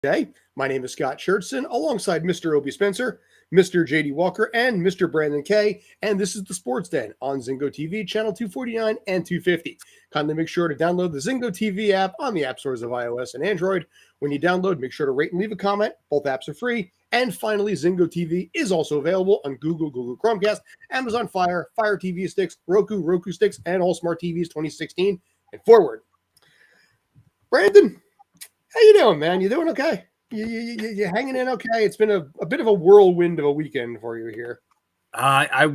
today. My name is Scott Schertzen, alongside Mr. Obie Spencer, Mr. JD Walker, and Mr. Brandon Kay. And this is the Sports Den on Zingo TV, channel 249 and 250. Kindly make sure to download the Zingo TV app on the app stores of iOS and Android. When you download, make sure to rate and leave a comment. Both apps are free. And finally, Zingo TV is also available on Google Chromecast, Amazon Fire TV sticks, Roku sticks, and all smart TVs 2016 and forward. Brandon, how you doing, man? You doing okay? You hanging in okay? It's been a bit of a whirlwind of a weekend for you here. I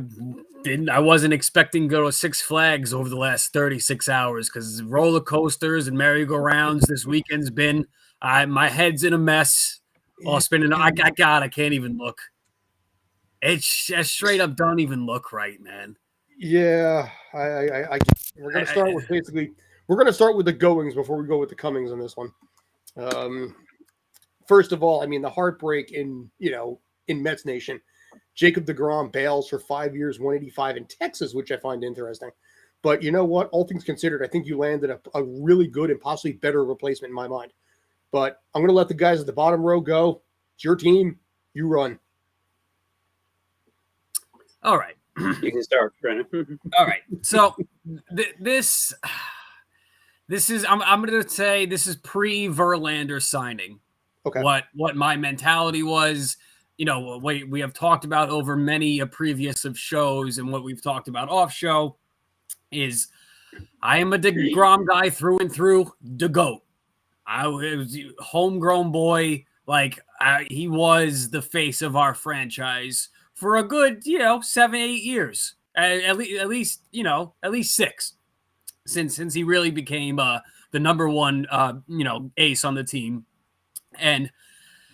wasn't expecting to go to Six Flags over the last 36 hours because roller coasters and merry-go-rounds this weekend's been. My head's in a mess. All spinning. I can't even look. It's straight up don't even look right, man. Yeah, we're gonna start with the goings before we go with the comings on this one. First of all, I mean the heartbreak in Mets Nation. Jacob DeGrom bails for 5 years, 185 in Texas, which I find interesting. But you know what? All things considered, I think you landed a really good and possibly better replacement in my mind. But I'm going to let the guys at the bottom row go. It's your team. You run. All right. You can start, Brennan. All right. So this is I'm going to say this is pre-Verlander signing. Okay. What my mentality was, we have talked about over many previous of shows, and what we've talked about off show is I am a DeGrom guy through and through. The GOAT. I was a homegrown boy. He was the face of our franchise for a good, 7-8 years, at least 6, since he really became the number one, ace on the team. And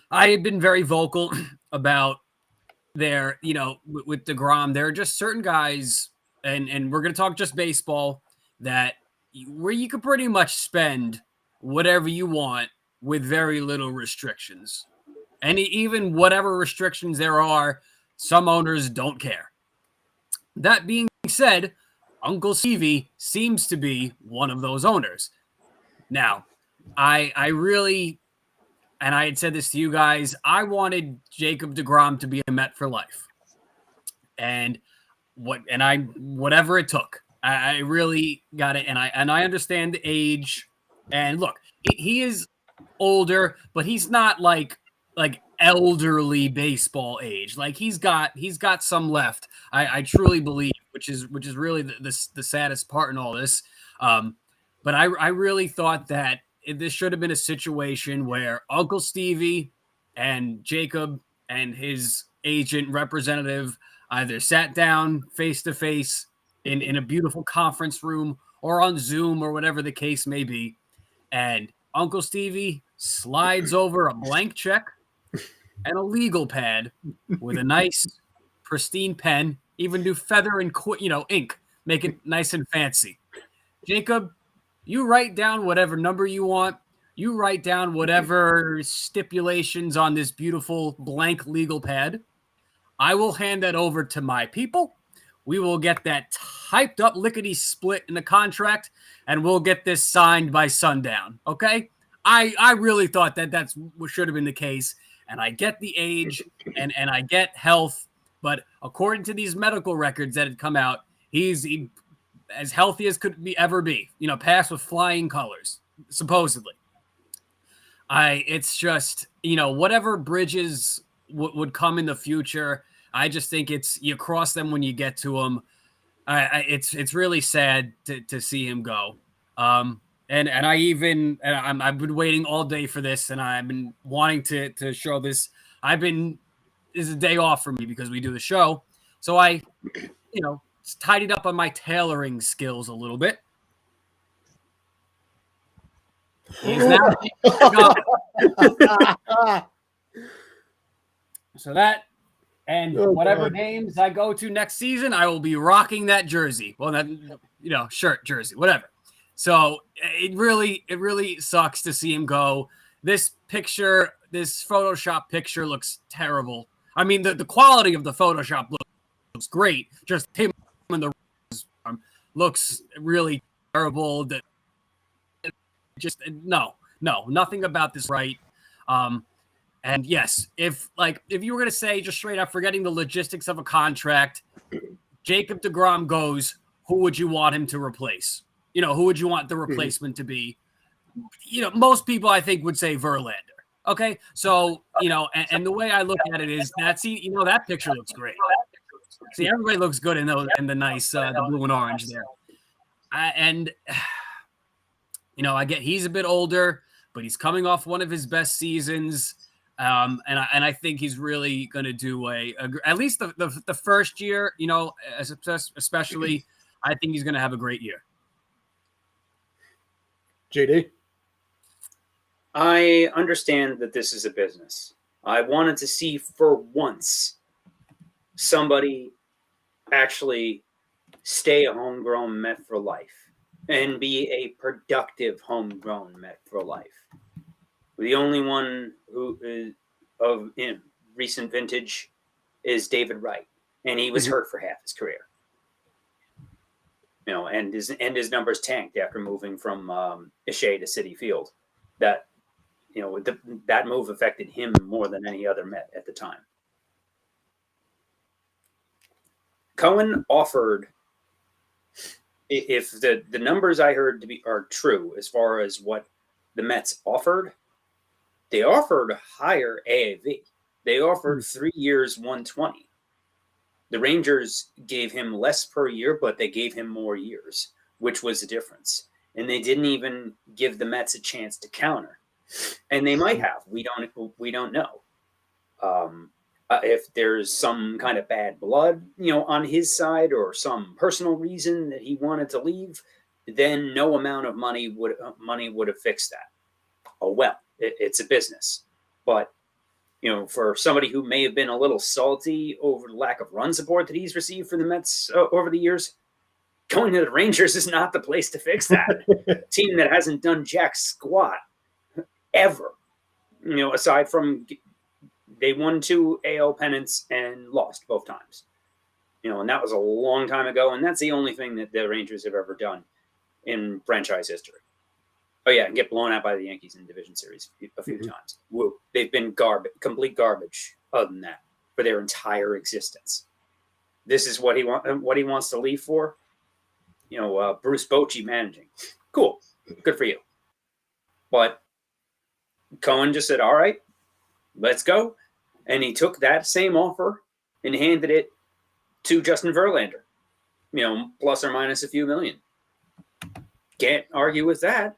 I had been very vocal about with DeGrom. There are just certain guys, and we're going to talk just baseball, where you could pretty much spend whatever you want with very little restrictions. And even whatever restrictions there are, some owners don't care. That being said, Uncle Stevie seems to be one of those owners. Now, I really, and I had said this to you guys, I wanted Jacob DeGrom to be a Met for life. And whatever it took, I really got it. And I understand the age. And look, he is older, but he's not like elderly baseball age. Like he's got some left. I truly believe, which is really the saddest part in all this. But I really thought that this should have been a situation where Uncle Stevie and Jacob and his agent representative either sat down face to face in a beautiful conference room or on Zoom or whatever the case may be. And Uncle Stevie slides over a blank check and a legal pad with a nice, pristine pen, even do feather and ink, make it nice and fancy. Jacob, you write down whatever number you want. You write down whatever stipulations on this beautiful blank legal pad. I will hand that over to my people. We will get that typed up lickety split in the contract, and we'll get this signed by sundown. Okay? I really thought that's what should have been the case. And I get the age and I get health, but according to these medical records that had come out, he's as healthy as could ever be. Passed with flying colors, supposedly. It's just, whatever bridges would come in the future, I just think you cross them when you get to them. It's really sad to see him go. And I've been waiting all day for this, and I've been wanting to show this. This is a day off for me because we do the show. So I, tidied up on my tailoring skills a little bit. He's now so that, and whatever games I go to next season, I will be rocking that jersey. Well, that shirt, jersey, whatever. So it really sucks to see him go. This Photoshop picture looks terrible. I mean, the quality of the Photoshop looks great. Just him in the looks really terrible. Just no, nothing about this right. And yes, if you were going to say just straight up, forgetting the logistics of a contract, Jacob DeGrom goes, who would you want him to replace? Who would you want the replacement to be? Most people I think would say Verlander. Okay. So, and the way I look at it is that picture looks great. See, everybody looks good in the nice, the blue and orange there. I get he's a bit older, but he's coming off one of his best seasons. And I think he's really going to do at least the first year, especially, I think he's going to have a great year. JD? I understand that this is a business. I wanted to see for once somebody actually stay a homegrown Met for life and be a productive homegrown Met for life. The only one who is of recent vintage is David Wright, and he was hurt for half his career. And his numbers tanked after moving from Ishii to Citi Field. That that move affected him more than any other Met at the time. Cohen offered, if the numbers I heard are true as far as what the Mets offered, they offered higher AAV. They offered 3 years, 120. The Rangers gave him less per year, but they gave him more years, which was the difference. And they didn't even give the Mets a chance to counter. And they might have. We don't know. If there's some kind of bad blood, on his side, or some personal reason that he wanted to leave, then no amount of money would have fixed that. Oh well, it's a business. But for somebody who may have been a little salty over the lack of run support that he's received for the Mets over the years, going to the Rangers is not the place to fix that. Team that hasn't done jack squat ever, aside from they won 2 AL pennants and lost both times, and that was a long time ago. And that's the only thing that the Rangers have ever done in franchise history. Oh yeah, and get blown out by the Yankees in Division Series a few times. Woo. They've been complete garbage other than that for their entire existence. This is what he wants to leave for. Bruce Bochy managing. Cool. Good for you. But Cohen just said, all right, let's go. And he took that same offer and handed it to Justin Verlander, plus or minus a few million. Can't argue with that.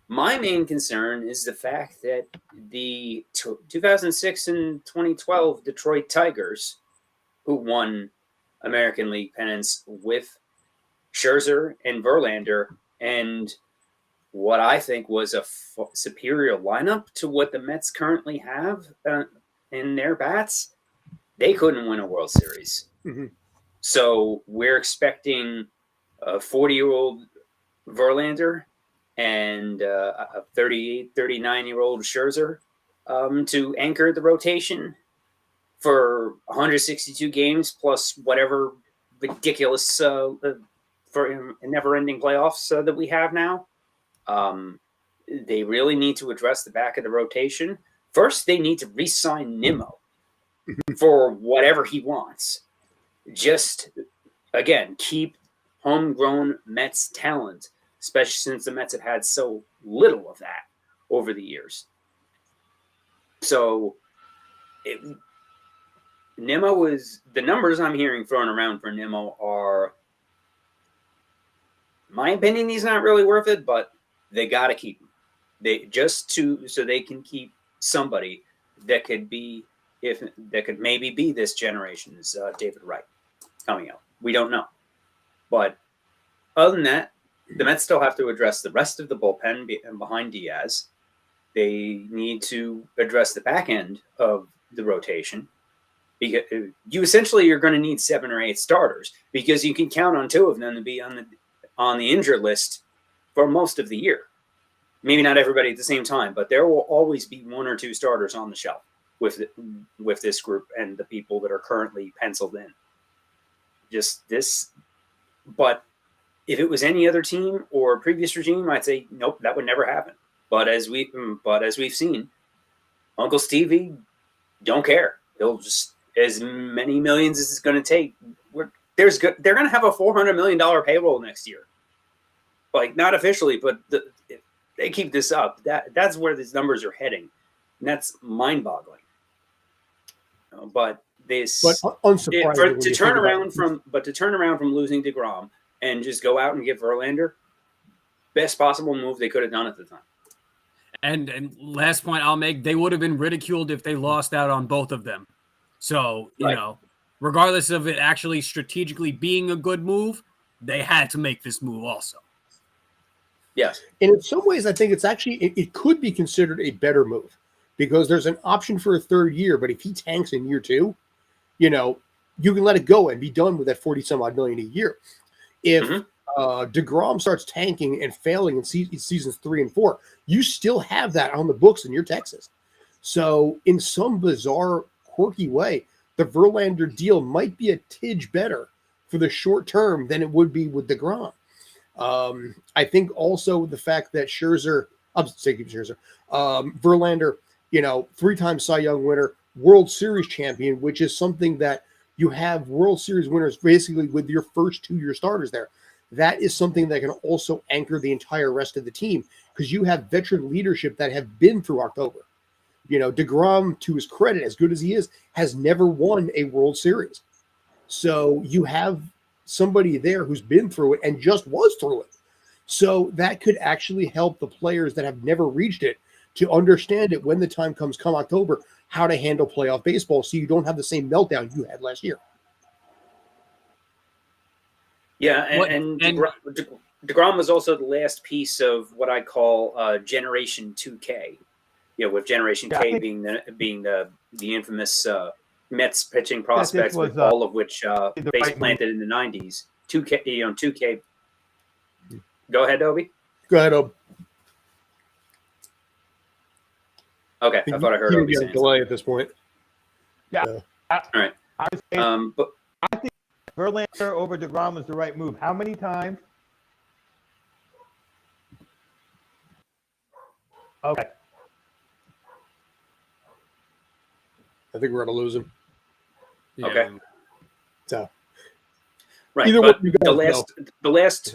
My main concern is the fact that the 2006 and 2012 Detroit Tigers, who won American League pennants with Scherzer and Verlander, and what I think was a superior lineup to what the Mets currently have in their bats, they couldn't win a World Series. So we're expecting a 40-year-old Verlander and a 38, 39-year-old Scherzer to anchor the rotation for 162 games plus whatever ridiculous for never-ending playoffs that we have now. They really need to address the back of the rotation. First, they need to re-sign Nimmo for whatever he wants. Just, again, keep homegrown Mets talent, especially since the Mets have had so little of that over the years. So, Nimmo is the numbers I'm hearing thrown around for Nimmo are, in my opinion, he's not really worth it, but they got to keep him. So they can keep somebody that could maybe be this generation's David Wright coming out. We don't know, but other than that, the Mets still have to address the rest of the bullpen behind Diaz. They need to address the back end of the rotation, because you're going to need 7 or 8 starters, because you can count on 2 of them to be on the injured list for most of the year. Maybe not everybody at the same time, but there will always be 1 or 2 starters on the shelf with this group and the people that are currently penciled in. Just this, but if it was any other team or previous regime, I'd say nope, that would never happen. But as we've seen, Uncle Stevie don't care. He'll just as many millions as it's going to take. They're going to have a $400 million payroll next year. Like, not officially, but if they keep this up, that's where these numbers are heading, and that's mind-boggling. But unsurprisingly, to turn around from losing DeGrom and just go out and get Verlander, best possible move they could have done at the time. And last point I'll make, they would have been ridiculed if they lost out on both of them. So, you know, regardless of it actually strategically being a good move, they had to make this move also. Yes. And in some ways, I think it's actually, it could be considered a better move because there's an option for a third year. But if he tanks in year 2, you know, you can let it go and be done with that 40 some odd million a year. If DeGrom starts tanking and failing in seasons 3 and 4, you still have that on the books in your Texas. So in some bizarre, quirky way, the Verlander deal might be a tidge better for the short term than it would be with DeGrom. I think also the fact that Verlander, you know, 3-time Cy Young winner, World Series champion, which is something that you have World Series winners basically with your first 2-year starters there. That is something that can also anchor the entire rest of the team because you have veteran leadership that have been through October. You know, DeGrom, to his credit, as good as he is, has never won a World Series. So you have somebody there who's been through it and just was through it. So that could actually help the players that have never reached it to understand it when the time comes come October, how to handle playoff baseball so you don't have the same meltdown you had last year. Yeah, and DeGrom was also the last piece of what I call Generation 2K. You know, with Generation K being the infamous Mets pitching prospects, with all of which base planted in the 90s. 2K. Go ahead, Obi. Go ahead, Obi. Okay, I thought I heard Obi saying delay at this point. Yeah. All right. But I think Verlander over DeGrom was the right move. How many times? Okay. I think we're going to lose him. Okay. So, right. Either But way, the last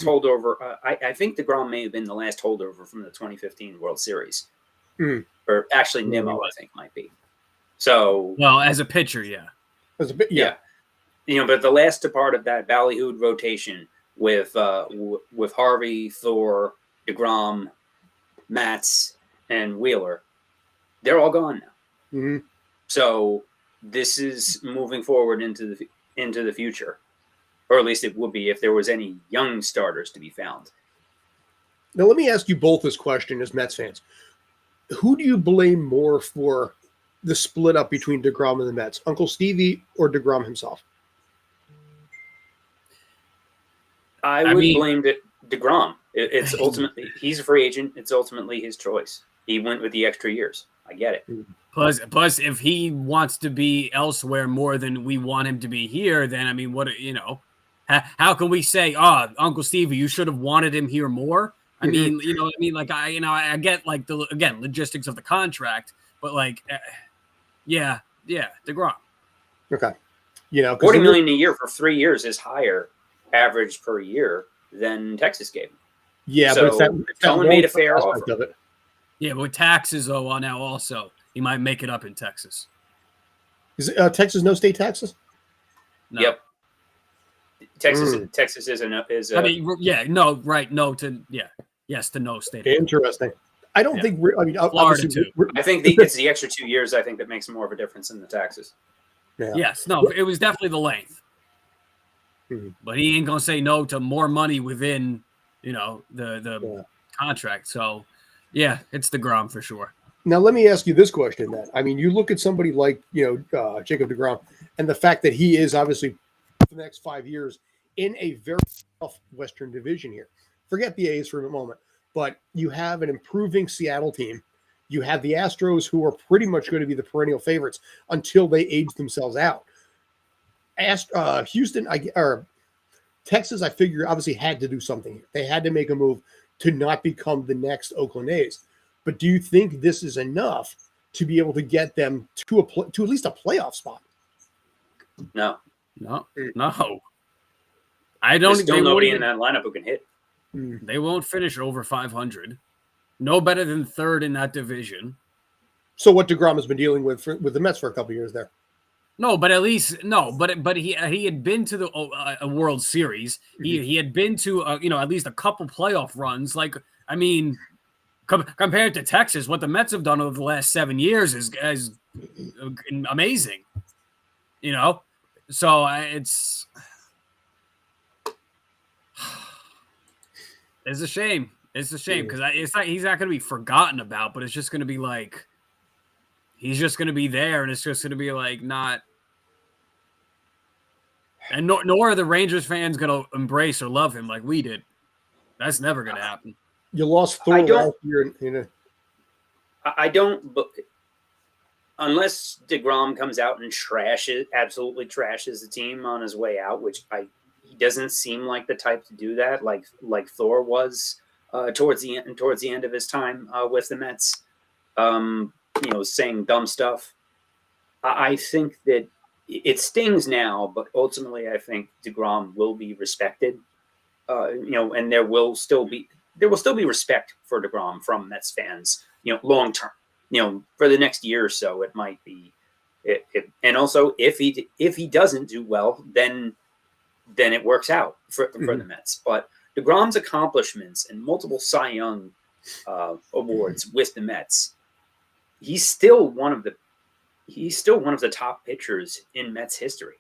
holdover, I think DeGrom may have been the last holdover from the 2015 World Series. Or actually, Nimmo, I think, might be. So, well, as a pitcher, yeah. As a bit, yeah. You know, but the last part of that ballyhooed rotation with Harvey, Thor, DeGrom, Matz, and Wheeler, they're all gone now. Mm-hmm. So this is moving forward into the future, or at least it would be if there was any young starters to be found. Now, let me ask you both this question as Mets fans. Who do you blame more for the split up between DeGrom and the Mets, Uncle Stevie or DeGrom himself? I would blame DeGrom. It's ultimately, he's a free agent. It's ultimately his choice. He went with the extra years. I get it. Plus, if he wants to be elsewhere more than we want him to be here, then, I mean, what, you know, how can we say, Uncle Stevie, you should have wanted him here more? I mean, you know, I get, like, logistics of the contract, but, like, DeGrom. Okay. You know, $40 million a year for 3 years is higher average per year than Texas gave him. Yeah, so but it's someone made a fair offer of it. Yeah, with taxes, though, now also, he might make it up in Texas. Is Texas no state taxes? No. Yep. Texas is I mean, yeah, no, right, no to, yeah. Yes to no state. Interesting. I don't think. I mean, Florida too. I think it's the extra 2 years. I think that makes more of a difference in the taxes. Yeah. Yes, no, it was definitely the length. But he ain't gonna say no to more money within, you know, the contract. So, yeah, it's DeGrom for sure. Now, let me ask you this question then. I mean, you look at somebody like, Jacob DeGrom, and the fact that he is obviously for the next 5 years in a very tough Western division here. Forget the A's for a moment, but you have an improving Seattle team. You have the Astros, who are pretty much going to be the perennial favorites until they age themselves out. Houston, or Texas, I figure obviously had to do something. They had to make a move to not become the next Oakland A's. But do you think this is enough to be able to get them to to at least a playoff spot? No. I don't. There's still nobody even, in that lineup who can hit. They won't finish over 500. No better than third in that division. So what DeGrom has been dealing with the Mets for a couple years there. No, but at least but he had been to the a World Series. He had been to at least a couple playoff runs. Like, I mean, compared to Texas, what the Mets have done over the last 7 years is amazing. So it's a shame. It's a shame because he's not going to be forgotten about, but it's just going to be like he's just going to be there, and it's just going to be like not. And nor are the Rangers fans going to embrace or love him like we did. That's never going to happen. You lost Thor last year. I don't. But unless DeGrom comes out and absolutely trashes the team on his way out, which he doesn't seem like the type to do that, like Thor was towards the end of his time with the Mets, saying dumb stuff. I think that it stings now, but ultimately, I think DeGrom will be respected. And there will still be respect for DeGrom from Mets fans. Long term. For the next year or so, it might be. And also, if he doesn't do well, then it works out for the Mets. But DeGrom's accomplishments and multiple Cy Young awards with the Mets, he's still one of the top pitchers in Mets history.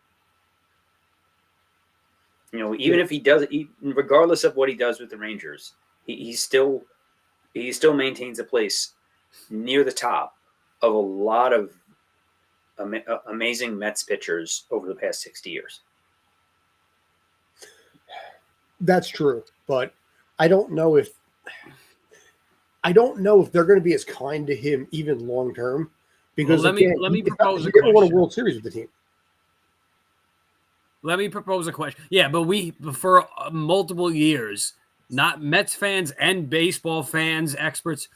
Even if he does, regardless of what he does with the Rangers, he still maintains a place near the top of a lot of amazing Mets pitchers over the past 60 years. That's true, but I don't know if they're going to be as kind to him even long term. Because let me propose a question. He never won a question. World Series with the team. Let me propose a question. Yeah, but for multiple years, not Mets fans and baseball fans, experts,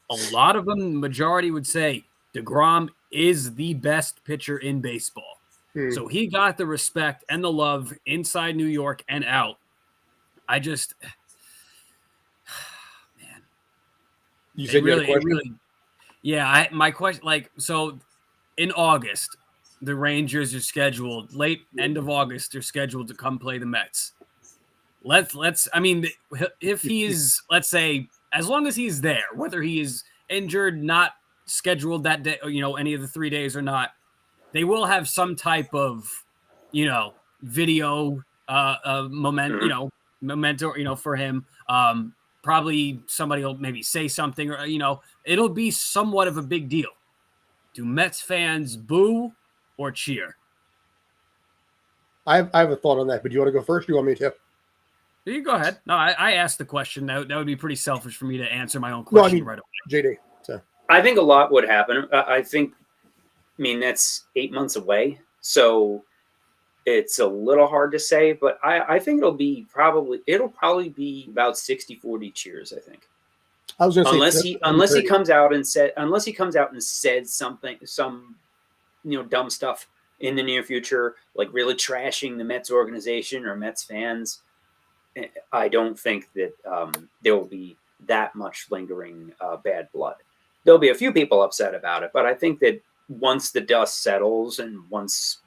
a lot of them, majority would say DeGrom is the best pitcher in baseball. So he got the respect and the love inside New York and out. Man. You said you had a question? Yeah, my question, so in August, the Rangers are scheduled, end of August, they're scheduled to come play the Mets. If he's, let's say, as long as he's there, whether he is injured, not scheduled that day, any of the 3 days or not, they will have some type of, video memento, for him. Probably somebody will maybe say something or, it'll be somewhat of a big deal. Do Mets fans boo or cheer? I have a thought on that, but do you want to go first? Or do you want me to? You go ahead. No, I asked the question. That would be pretty selfish for me to answer my own question right away. JD. So. I think a lot would happen. That's 8 months away, so it's a little hard to say. But I think it'll probably be about 60-40 cheers. I think. I was going to say unless he comes out and said something, dumb stuff in the near future, like really trashing the Mets organization or Mets fans. I don't think that there will be that much lingering bad blood. There'll be a few people upset about it, but I think that once the dust settles and once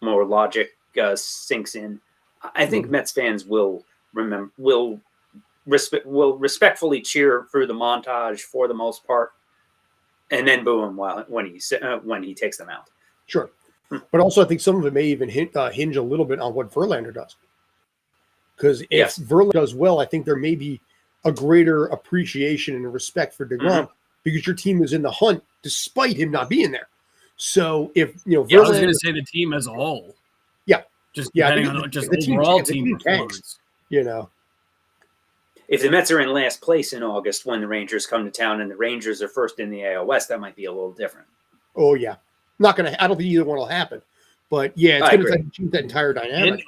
more logic sinks in, I think Mets fans will respectfully cheer through the montage for the most part, and then boo him when he takes them out. Sure, but also I think some of it may even hinge a little bit on what Verlander does. Because if Verlander does well, I think there may be a greater appreciation and respect for DeGrom because your team is in the hunt despite him not being there. So if Verlander, I was going to say the team as a whole. Yeah, just depending on the overall team performance. If the Mets are in last place in August when the Rangers come to town and the Rangers are first in the AL West, that might be a little different. Oh yeah, I don't think either one will happen. But yeah, it's I going to agree. change that entire dynamic.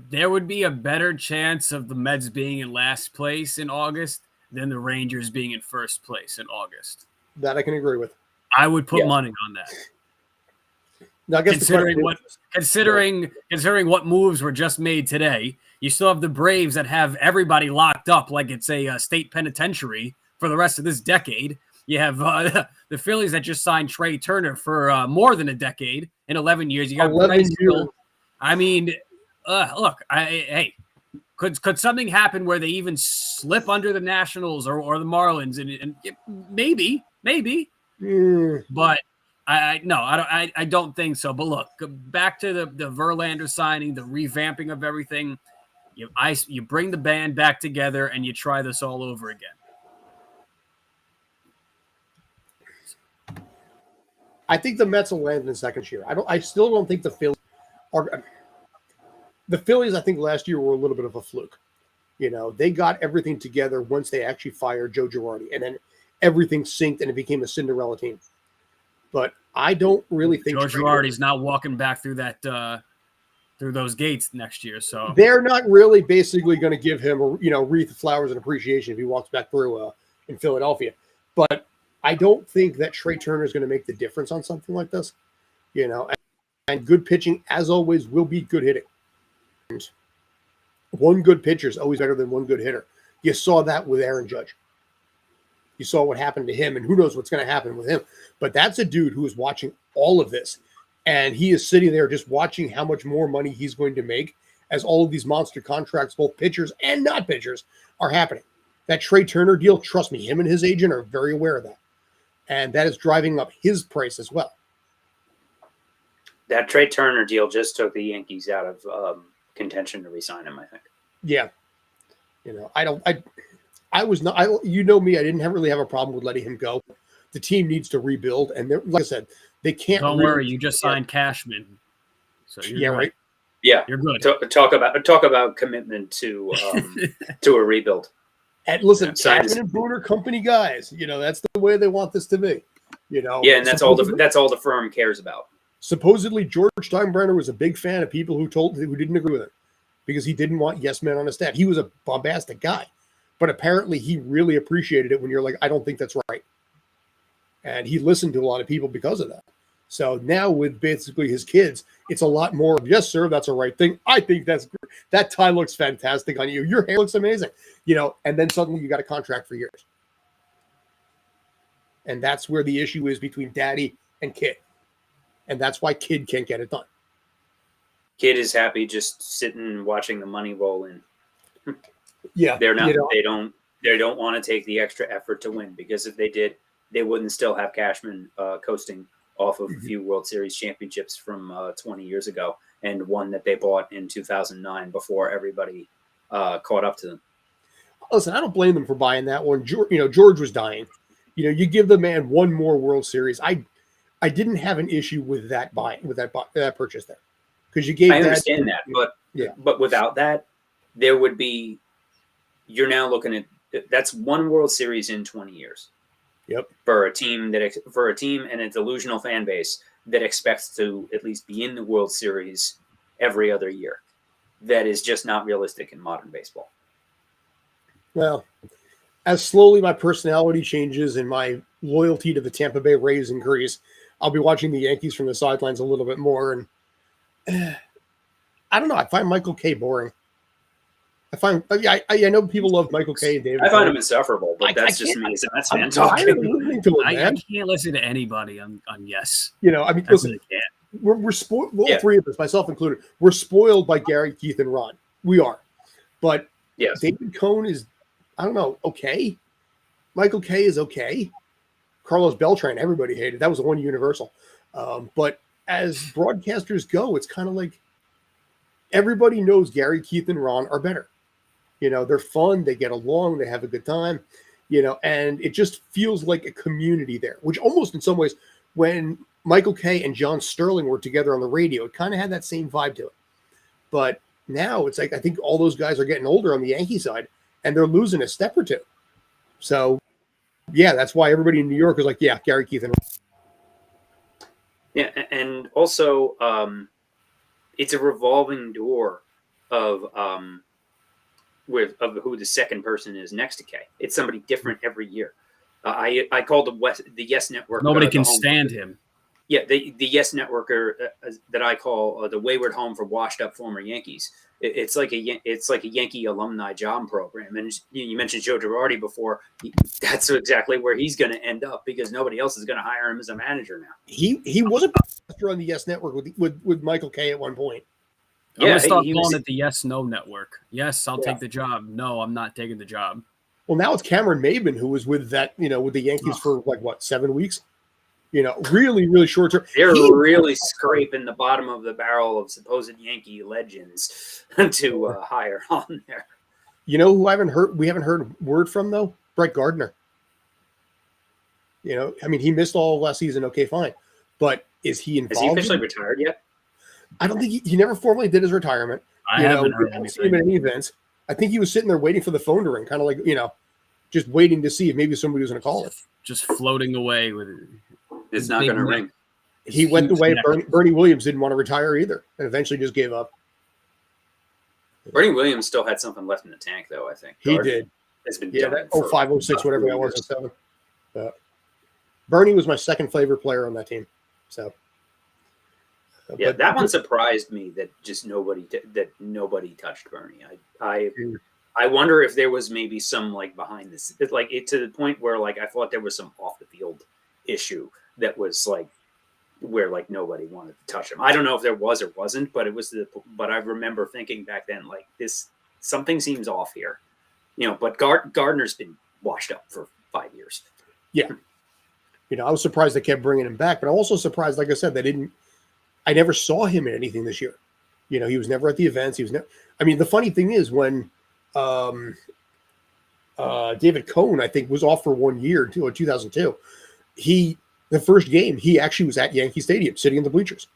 There would be a better chance of the Mets being in last place in August than the Rangers being in first place in August. That I can agree with. I would put Yeah. money on that. Now, I guess Considering what moves were just made today, you still have the Braves that have everybody locked up like it's a state penitentiary for the rest of this decade. You have the Phillies that just signed Trey Turner for more than a decade in 11 years. You got 11 years. I mean, look, could something happen where they even slip under the Nationals or the Marlins and maybe, but I don't think so. But look, back to the Verlander signing, the revamping of everything. You bring the band back together and you try this all over again. I think the Mets will land in the second year. I still don't think the Phillies are. The Phillies, I think last year were a little bit of a fluke. They got everything together once they actually fired Joe Girardi, and then everything synced and it became a Cinderella team. But I don't really think Joe Girardi's not walking back through that through those gates next year. So they're not really basically going to give him a wreath of flowers and appreciation if he walks back through in Philadelphia. But I don't think that Trey Turner is going to make the difference on something like this. And good pitching, as always, will be good hitting. And one good pitcher is always better than one good hitter. You saw that with Aaron Judge. You saw what happened to him, and who knows what's going to happen with him. But that's a dude who is watching all of this, and he is sitting there just watching how much more money he's going to make as all of these monster contracts, both pitchers and not pitchers, are happening. That Trey Turner deal, trust me, him and his agent are very aware of that. And that is driving up his price as well. That Trey Turner deal just took the Yankees out of contention to re-sign him, I think. Yeah. I was not, me, I didn't really have a problem with letting him go. The team needs to rebuild. And like I said, they can't. Don't worry. You just signed Cashman. So you're right. Yeah. You're good. Talk about commitment to to a rebuild. And listen, Cashman and Boone are company guys. That's the way they want this to be. Yeah, and that's all the firm cares about. Supposedly, George Steinbrenner was a big fan of people who didn't agree with him because he didn't want yes men on his staff. He was a bombastic guy, but apparently he really appreciated it when you're like, I don't think that's right. And he listened to a lot of people because of that. So now with basically his kids, it's a lot more of, yes, sir, that's a right thing. I think that's great. That tie looks fantastic on you. Your hair looks amazing. And then suddenly you got a contract for years. And that's where the issue is between daddy and kid. And that's why kid can't get it done. Kid is happy just sitting watching the money roll in. Yeah. They're not they don't want to take the extra effort to win, because if they did, they wouldn't still have Cashman coasting off of a few World Series championships from 20 years ago, and one that they bought in 2009 before everybody caught up to them. Listen, I don't blame them for buying that one. George was dying. You give the man one more World Series. I didn't have an issue with that that purchase there, because you gave. I understand that, but without that, there would be. You're now looking at that's one World Series in 20 years. Yep. For a team and a delusional fan base that expects to at least be in the World Series every other year, that is just not realistic in modern baseball. Well, as slowly my personality changes and my loyalty to the Tampa Bay Rays increase, I'll be watching the Yankees from the sidelines a little bit more. And I don't know. I find Michael Kay boring. I know people love Michael Kay and David. I find him insufferable, but that's just me as a Mets fan talking. I can't listen to anybody on yes. Listen, we're spoiled. All three of us, myself included, we're spoiled by Gary, Keith, and Ron. We are, but yes, David Cohn is, I don't know, okay. Michael Kay is okay. Carlos Beltran, everybody hated. That was the one universal. But as broadcasters go, it's kind of like everybody knows Gary, Keith, and Ron are better. They're fun. They get along. They have a good time, and it just feels like a community there, which almost in some ways, when Michael Kay and John Sterling were together on the radio, it kind of had that same vibe to it. But now it's like, I think all those guys are getting older on the Yankee side, and they're losing a step or two. So, yeah, that's why everybody in New York is like, yeah, Gary, Keith, and Ron. Yeah, and also it's a revolving door of who the second person is next to K. It's somebody different every year. I call the Yes Network. Nobody can stand him. Yeah, the Yes Networker that I call the Wayward Home for washed up former Yankees. It's like a Yankee alumni job program. And you mentioned Joe Girardi before. That's exactly where he's going to end up because nobody else is going to hire him as a manager now. He was a pastor on the Yes Network with Michael Kay at one point. I'm going to start calling it the Yes No Network. Yes, I'll take the job. No, I'm not taking the job. Well, now it's Cameron Maben who was with that, with the Yankees for 7 weeks. Really, really short term. They're really scraping the bottom of the barrel of supposed Yankee legends to hire on there. Who we haven't heard word from though? Brett Gardner. He missed all of last season. Okay, fine. But is he involved? Has he officially retired yet? I don't think he never formally did his retirement. I haven't heard anything. Seen him at any events. I think he was sitting there waiting for the phone to ring, kind of like, just waiting to see if maybe somebody was going to call him. Just floating away with it. It's not going to ring. He went the way Bernie Williams didn't want to retire either, and eventually just gave up. Bernie Williams still had something left in the tank, though. I think he did. It's been done. 05, 06, whatever that was. 07. Bernie was my second favorite player on that team. So yeah, that one surprised me that just nobody touched Bernie. I wonder if there was maybe some behind this, to the point where I thought there was some off the field issue that was where nobody wanted to touch him. I don't know if there was or wasn't, but but I remember thinking back then this something seems off here, But Gardner's been washed up for 5 years. Yeah, I was surprised they kept bringing him back, but I'm also surprised, like I said, I never saw him in anything this year. He was never at the events. He was never. The funny thing is when David Cohn, I think, was off for 1 year, 2002. The first game, he actually was at Yankee Stadium, sitting in the bleachers.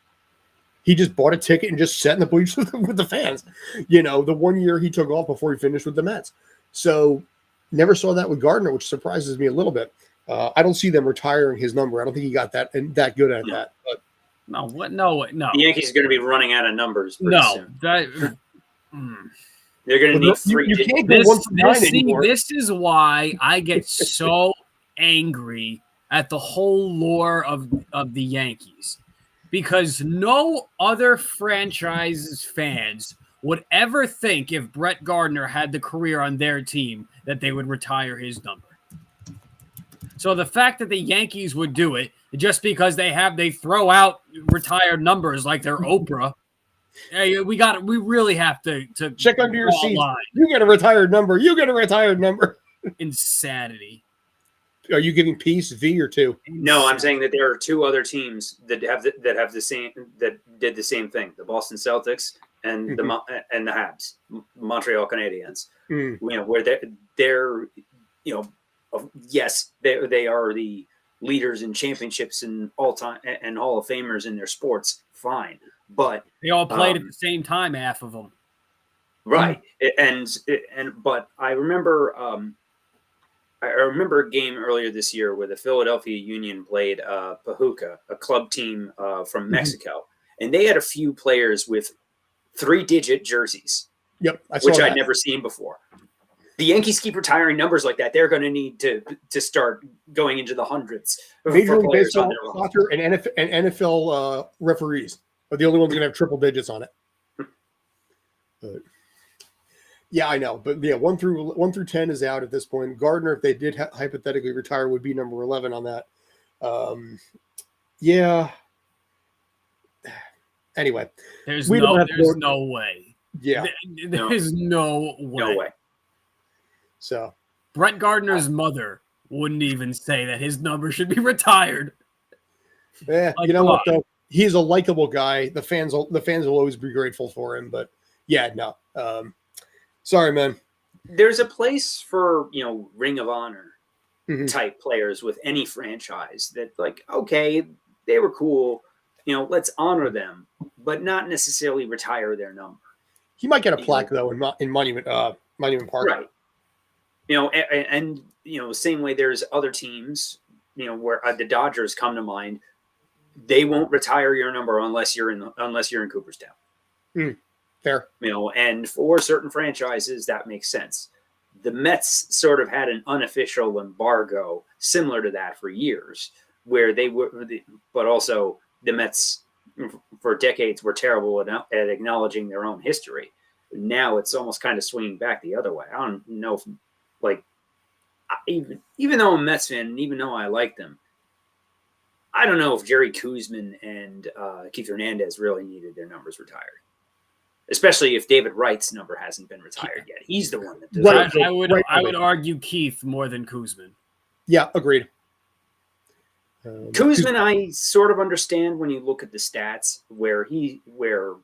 He just bought a ticket and just sat in the bleachers with the fans. The 1 year he took off before he finished with the Mets. So never saw that with Gardner, which surprises me a little bit. I don't see them retiring his number. I don't think he got that good at that. But no, what? No. The Yankees are going to be running out of numbers. Soon. They're going to need three. You can't go 1 for 9 anymore. This is why I get so angry at the whole lore of the Yankees, because no other franchise's fans would ever think if Brett Gardner had the career on their team that they would retire his number. So the fact that the Yankees would do it just because they throw out retired numbers like they're Oprah. Hey, we really have to check under your seat. You get a retired number. Insanity. Are you giving Peace V or 2? No, I'm saying that there are 2 other teams that did the same thing: the Boston Celtics and the Habs, Montreal Canadiens. Where they're yes, they are the leaders in championships and all time and Hall of Famers in their sports. Fine, but they all played at the same time, half of them. Right, but I remember. I remember a game earlier this year where the Philadelphia Union played Pachuca, a club team from Mexico, and they had a few players with 3-digit jerseys. Yep, which I'd never seen before. The Yankees keep retiring numbers like that. They're going to need to start going into the hundreds. Major League Baseball, soccer, and NFL referees are the only ones going to have triple digits on it. Yeah, I know, but yeah, 1 through 10 is out at this point. Gardner, if they did hypothetically retire, would be number 11 on that. Yeah. Anyway, there's no way. Yeah, there's no way. No way. So Brett Gardner's mother wouldn't even say that his number should be retired. Yeah, you know what though? He's a likable guy. The fans will always be grateful for him. But yeah, no. Sorry, man. There's a place for, Ring of Honor type players with any franchise that okay, they were cool. Let's honor them, but not necessarily retire their number. He might get a plaque though in Monument Park. Right. And same way there's other teams, where the Dodgers come to mind. They won't retire your number unless you're in Cooperstown. Fair. And for certain franchises, that makes sense. The Mets sort of had an unofficial embargo similar to that for years, where they were, but also the Mets for decades were terrible at acknowledging their own history. Now it's almost kind of swinging back the other way. I don't know if, like, even though I'm a Mets fan and even though I like them, I don't know if Jerry Koosman and Keith Hernandez really needed their numbers retired. Especially if David Wright's number hasn't been retired yet. He's the one that deserves it. I would argue Keith more than Koosman. Yeah, agreed. Koosman, I sort of understand when you look at the stats where he was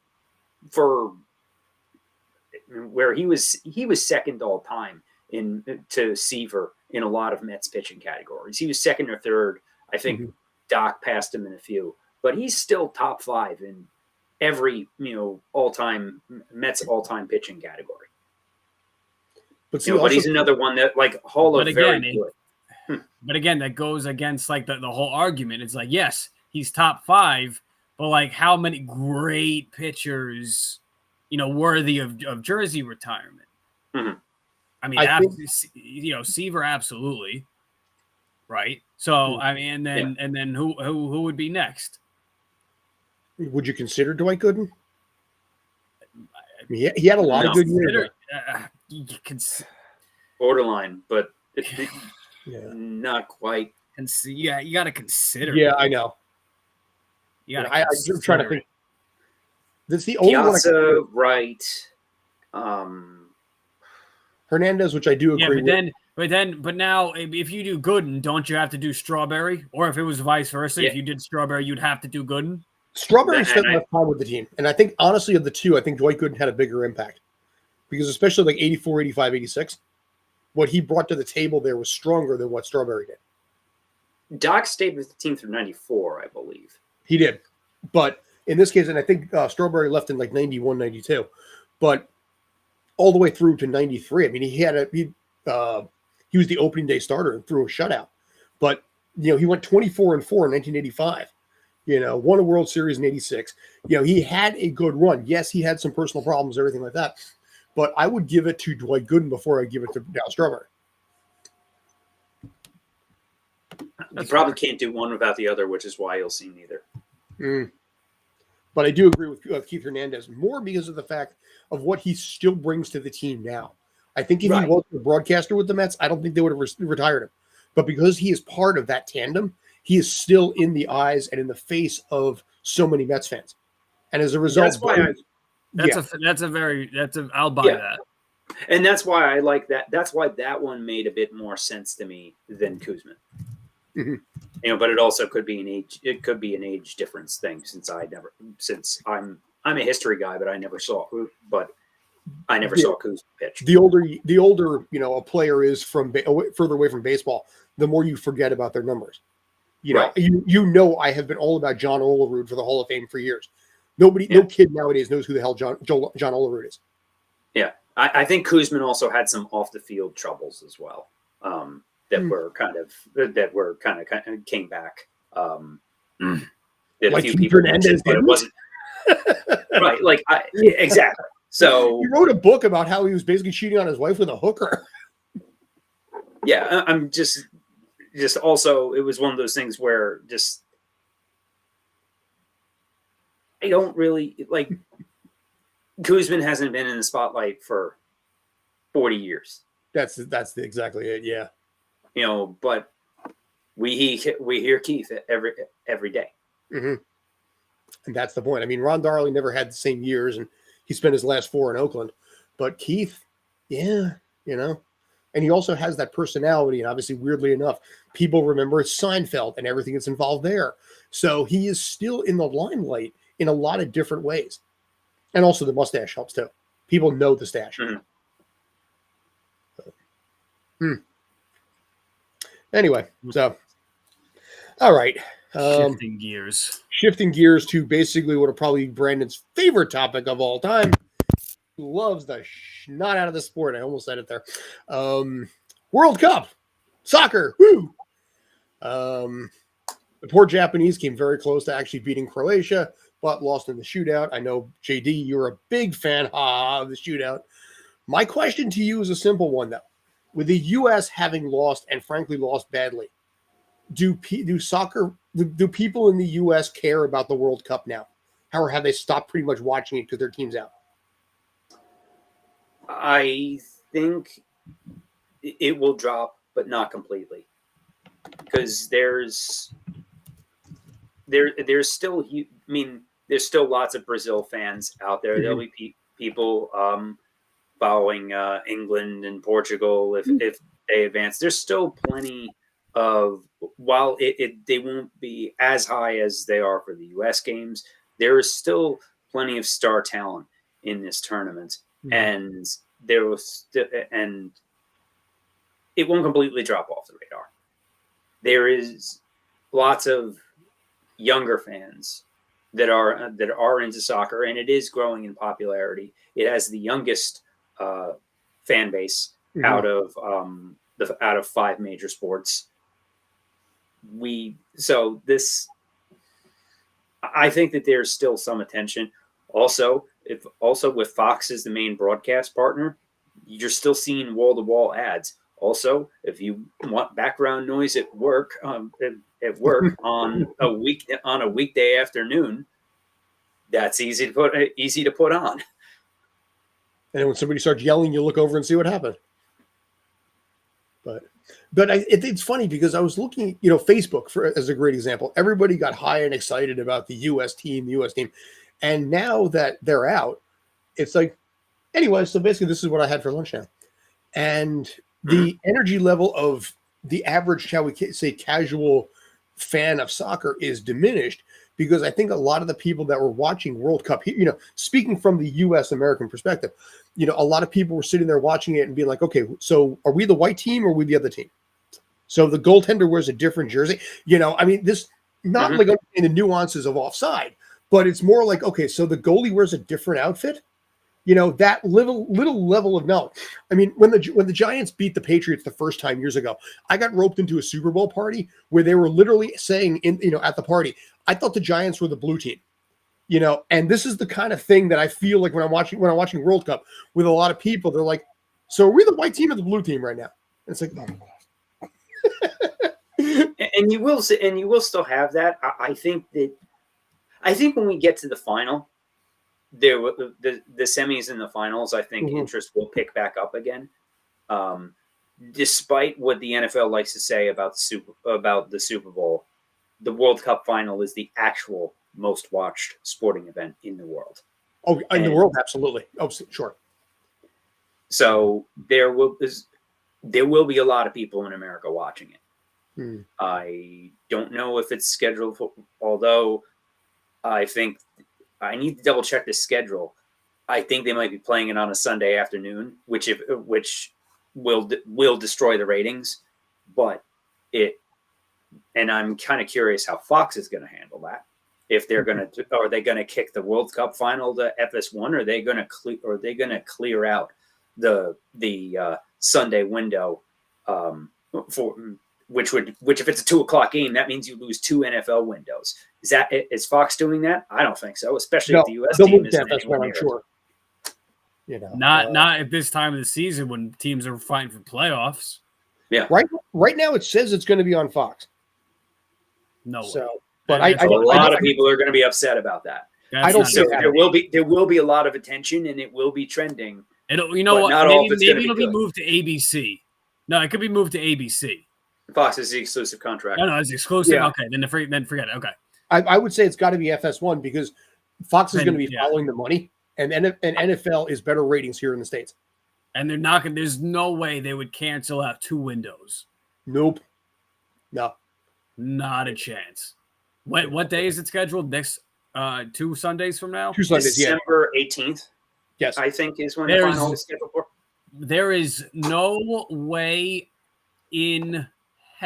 second all time to Seaver in a lot of Mets pitching categories. He was second or third. I think Doc passed him in a few, but he's still top 5 in every all-time Mets all-time pitching category. But he's another one that like Hall of very good. But again, that goes against like the whole argument. It's like, yes, he's top 5, but like how many great pitchers, worthy of jersey retirement? Mm-hmm. I mean, Seaver absolutely, right? So I mean, and then who would be next? Would you consider Dwight Gooden? I mean, he had a lot of good years. Borderline, but not quite. Yeah, you got to consider. Yeah, I know. I'm trying to think. That's the only one. Right. Hernandez, which I do agree with. But now, if you do Gooden, don't you have to do Strawberry? Or if it was vice versa, if you did Strawberry, you'd have to do Gooden? Strawberry spent less time with the team. And I think, honestly, of the two, I think Dwight Gooden had a bigger impact. Because especially like 84, 85, 86, what he brought to the table there was stronger than what Strawberry did. Doc stayed with the team through 94, I believe. He did. But in this case, and I think Strawberry left in like 91, 92. But all the way through to 93, I mean, he was the opening day starter and threw a shutout. But, he went 24-4 in 1985. Won a World Series in 86. He had a good run. Yes, he had some personal problems, everything like that. But I would give it to Dwight Gooden before I give it to Darryl Strawberry. You probably can't do one without the other, which is why you'll see neither. But I do agree with Keith Hernandez more because of the fact of what he still brings to the team now. I think if he wasn't a broadcaster with the Mets, I don't think they would have retired him. But because he is part of that tandem, he is still in the eyes and in the face of so many Mets fans. And as a result, I'll buy that. And that's why I like that. That's why that one made a bit more sense to me than Koosman. Mm-hmm. But it also could be an age difference thing since I'm a history guy, but I never saw Koosman pitch. The older a player is further away from baseball, the more you forget about their numbers. I have been all about John Olerud for the Hall of Fame for years. No kid nowadays knows who the hell John Olerud is. Yeah, I think Koosman also had some off the field troubles as well. That were kind of came back. That like a few people mentioned, but it wasn't right. Like exactly. So he wrote a book about how he was basically cheating on his wife with a hooker. Yeah, I'm just also it was one of those things where I don't really like Koosman hasn't been in the spotlight for 40 years. That's exactly it. Yeah. But we hear Keith every day. Mm-hmm. And that's the point. I mean, Ron Darley never had the same years, and he spent his last 4 in Oakland. But Keith, and he also has that personality. And obviously, weirdly enough, people remember Seinfeld and everything that's involved there. So he is still in the limelight in a lot of different ways. And also the mustache helps too. People know the stash. Mm-hmm. Anyway, so all right. Shifting gears to basically what will probably be Brandon's favorite topic of all time. He loves the snot out of the sport. I almost said it there. World Cup. Soccer. Woo! The poor Japanese came very close to actually beating Croatia, but lost in the shootout. I know, JD, you're a big fan of the shootout. My question to you is a simple one, though. With the U.S. having lost, and frankly lost badly, do people in the U.S. care about the World Cup now? Or have they stopped pretty much watching it because their team's out? I think it will drop, but not completely, because there's still, I mean, there's still lots of Brazil fans out there. There'll be people following England and Portugal if they advance. There's still plenty of, while they won't be as high as they are for the U.S. games, there is still plenty of star talent in this tournament, and and it won't completely drop off the radar. There is lots of younger fans that are into soccer, and it is growing in popularity. It has the youngest fan base out of 5 major sports. I think that there's still some attention. Also, with Fox as the main broadcast partner, you're still seeing wall-to-wall ads. Also, if you want background noise at work, on a weekday afternoon, that's easy to put on. And when somebody starts yelling, you look over and see what happened. But it's funny because I was looking, Facebook as a great example. Everybody got high and excited about the U.S. team, and now that they're out, it's like, anyway. So basically, this is what I had for lunch now, and the energy level of the average, shall we say, casual fan of soccer is diminished because I think a lot of the people that were watching World Cup, speaking from the U.S. American perspective, a lot of people were sitting there watching it and being like, okay, so are we the white team or are we the other team? So the goaltender wears a different jersey. This not like in the nuances of offside, but it's more like, okay, so the goalie wears a different outfit. That little level of knowledge. I mean, when the Giants beat the Patriots the first time years ago, I got roped into a Super Bowl party where they were literally saying at the party, I thought the Giants were the blue team. And this is the kind of thing that I feel like when I'm watching World Cup with a lot of people, they're like, so are we the white team or the blue team right now? And it's like, oh my God. And you will still have that. I think when we get to the final, the semis and the finals, I think interest will pick back up again. Despite what the NFL likes to say about the Super Bowl, the World Cup final is the actual most watched sporting event in the world. Oh, in the world, absolutely. Oh, sure. So there will be a lot of people in America watching it. I don't know if it's scheduled for, although I think I need to double check the schedule. I think they might be playing it on a Sunday afternoon, which will destroy the ratings. And I'm kind of curious how Fox is going to handle that. If are they going to kick the World Cup final to FS1, or are they going to clear out the Sunday window for which if it's a 2:00 game, that means you lose 2 NFL windows. Is Fox doing that? I don't think so, especially if the U.S. team is FS1, I'm sure. Not at this time of the season when teams are fighting for playoffs. Yeah. Right now it says it's going to be on Fox. No way. So, but a lot of people are going to be upset about that. I don't see there will be a lot of attention, and it will be trending. Maybe it'll be moved to ABC. No, it could be moved to ABC. Fox is the exclusive contract. No, it's exclusive. Yeah. Okay, then forget it. Okay. I would say it's got to be FS1 because Fox is going to be following the money, and NFL is better ratings here in the States. And they're not going. There's no way they would cancel out 2 windows. Nope. No. Not a chance. What day is it scheduled? Next 2 Sundays from now? 2 Sundays, December 18th. Yes. I think is when the final is scheduled for. There is no way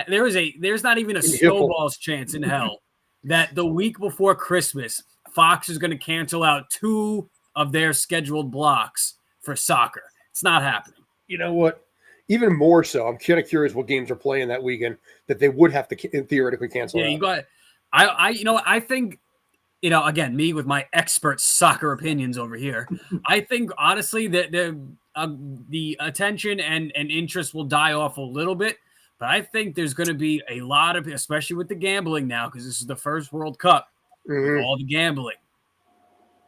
there's not even a snowball's chance in hell that the week before Christmas, Fox is going to cancel out 2 of their scheduled blocks for soccer. It's not happening. You know what? Even more so, I'm kind of curious what games are playing that weekend that they would have to theoretically cancel. Yeah, out. you got. I think again, me with my expert soccer opinions over here, I think honestly that the attention and interest will die off a little bit. But I think there's going to be a lot of, especially with the gambling now, because this is the first World Cup with all the gambling.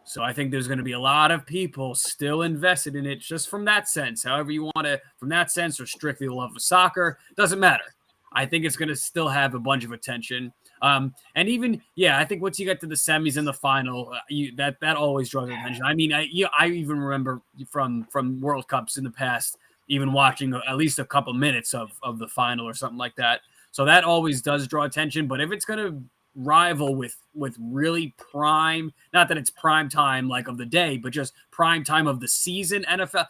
So I think there's going to be a lot of people still invested in it just from that sense. However you want to, from that sense, or strictly the love of soccer, doesn't matter. I think it's going to still have a bunch of attention. And even, I think once you get to the semis and the final, that always draws attention. I mean, I even remember from World Cups in the past, even watching at least a couple minutes of the final or something like that. So that always does draw attention. But if it's going to rival with really prime, not that it's prime time like of the day, but just prime time of the season NFL,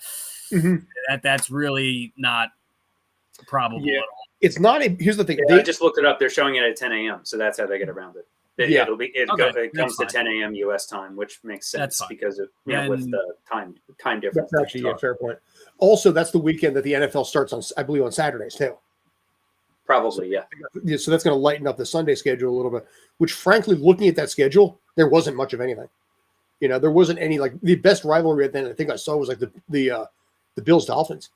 that's really not probable at all. It's not. Here's the thing. I just looked it up. They're showing it at 10 a.m. So that's how they get around it. It comes to 10 a.m. U.S. time, which makes sense because of with the time difference. That's actually a fair point. Also, that's the weekend that the NFL starts on, I believe, on Saturdays too. Probably, yeah. So that's going to lighten up the Sunday schedule a little bit. Which, frankly, looking at that schedule, there wasn't much of anything. There wasn't any the best rivalry. Then I think I saw was like the Bills Dolphins.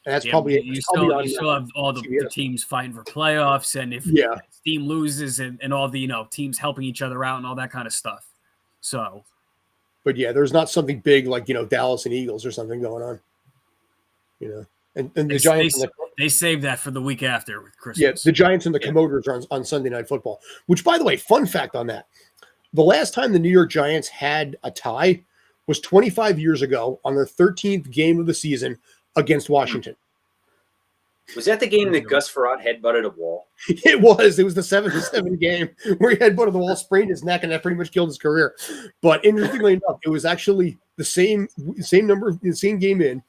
And that's probably you still have all the teams fighting for playoffs, and if the team loses, and all the teams helping each other out and all that kind of stuff. So, but there's not something big like Dallas and Eagles or something going on. And the Giants they saved that for the week after with Christmas. Yeah, the Giants and the Commodores are on Sunday Night Football. Which, by the way, fun fact on that: the last time the New York Giants had a tie was 25 years ago on their 13th game of the season against Washington. Was that the game that Gus Frerotte headbutted a wall? It was. It was the 7-7 game where he headbutted the wall, sprained his neck, and that pretty much killed his career. But interestingly enough, it was actually the same game in,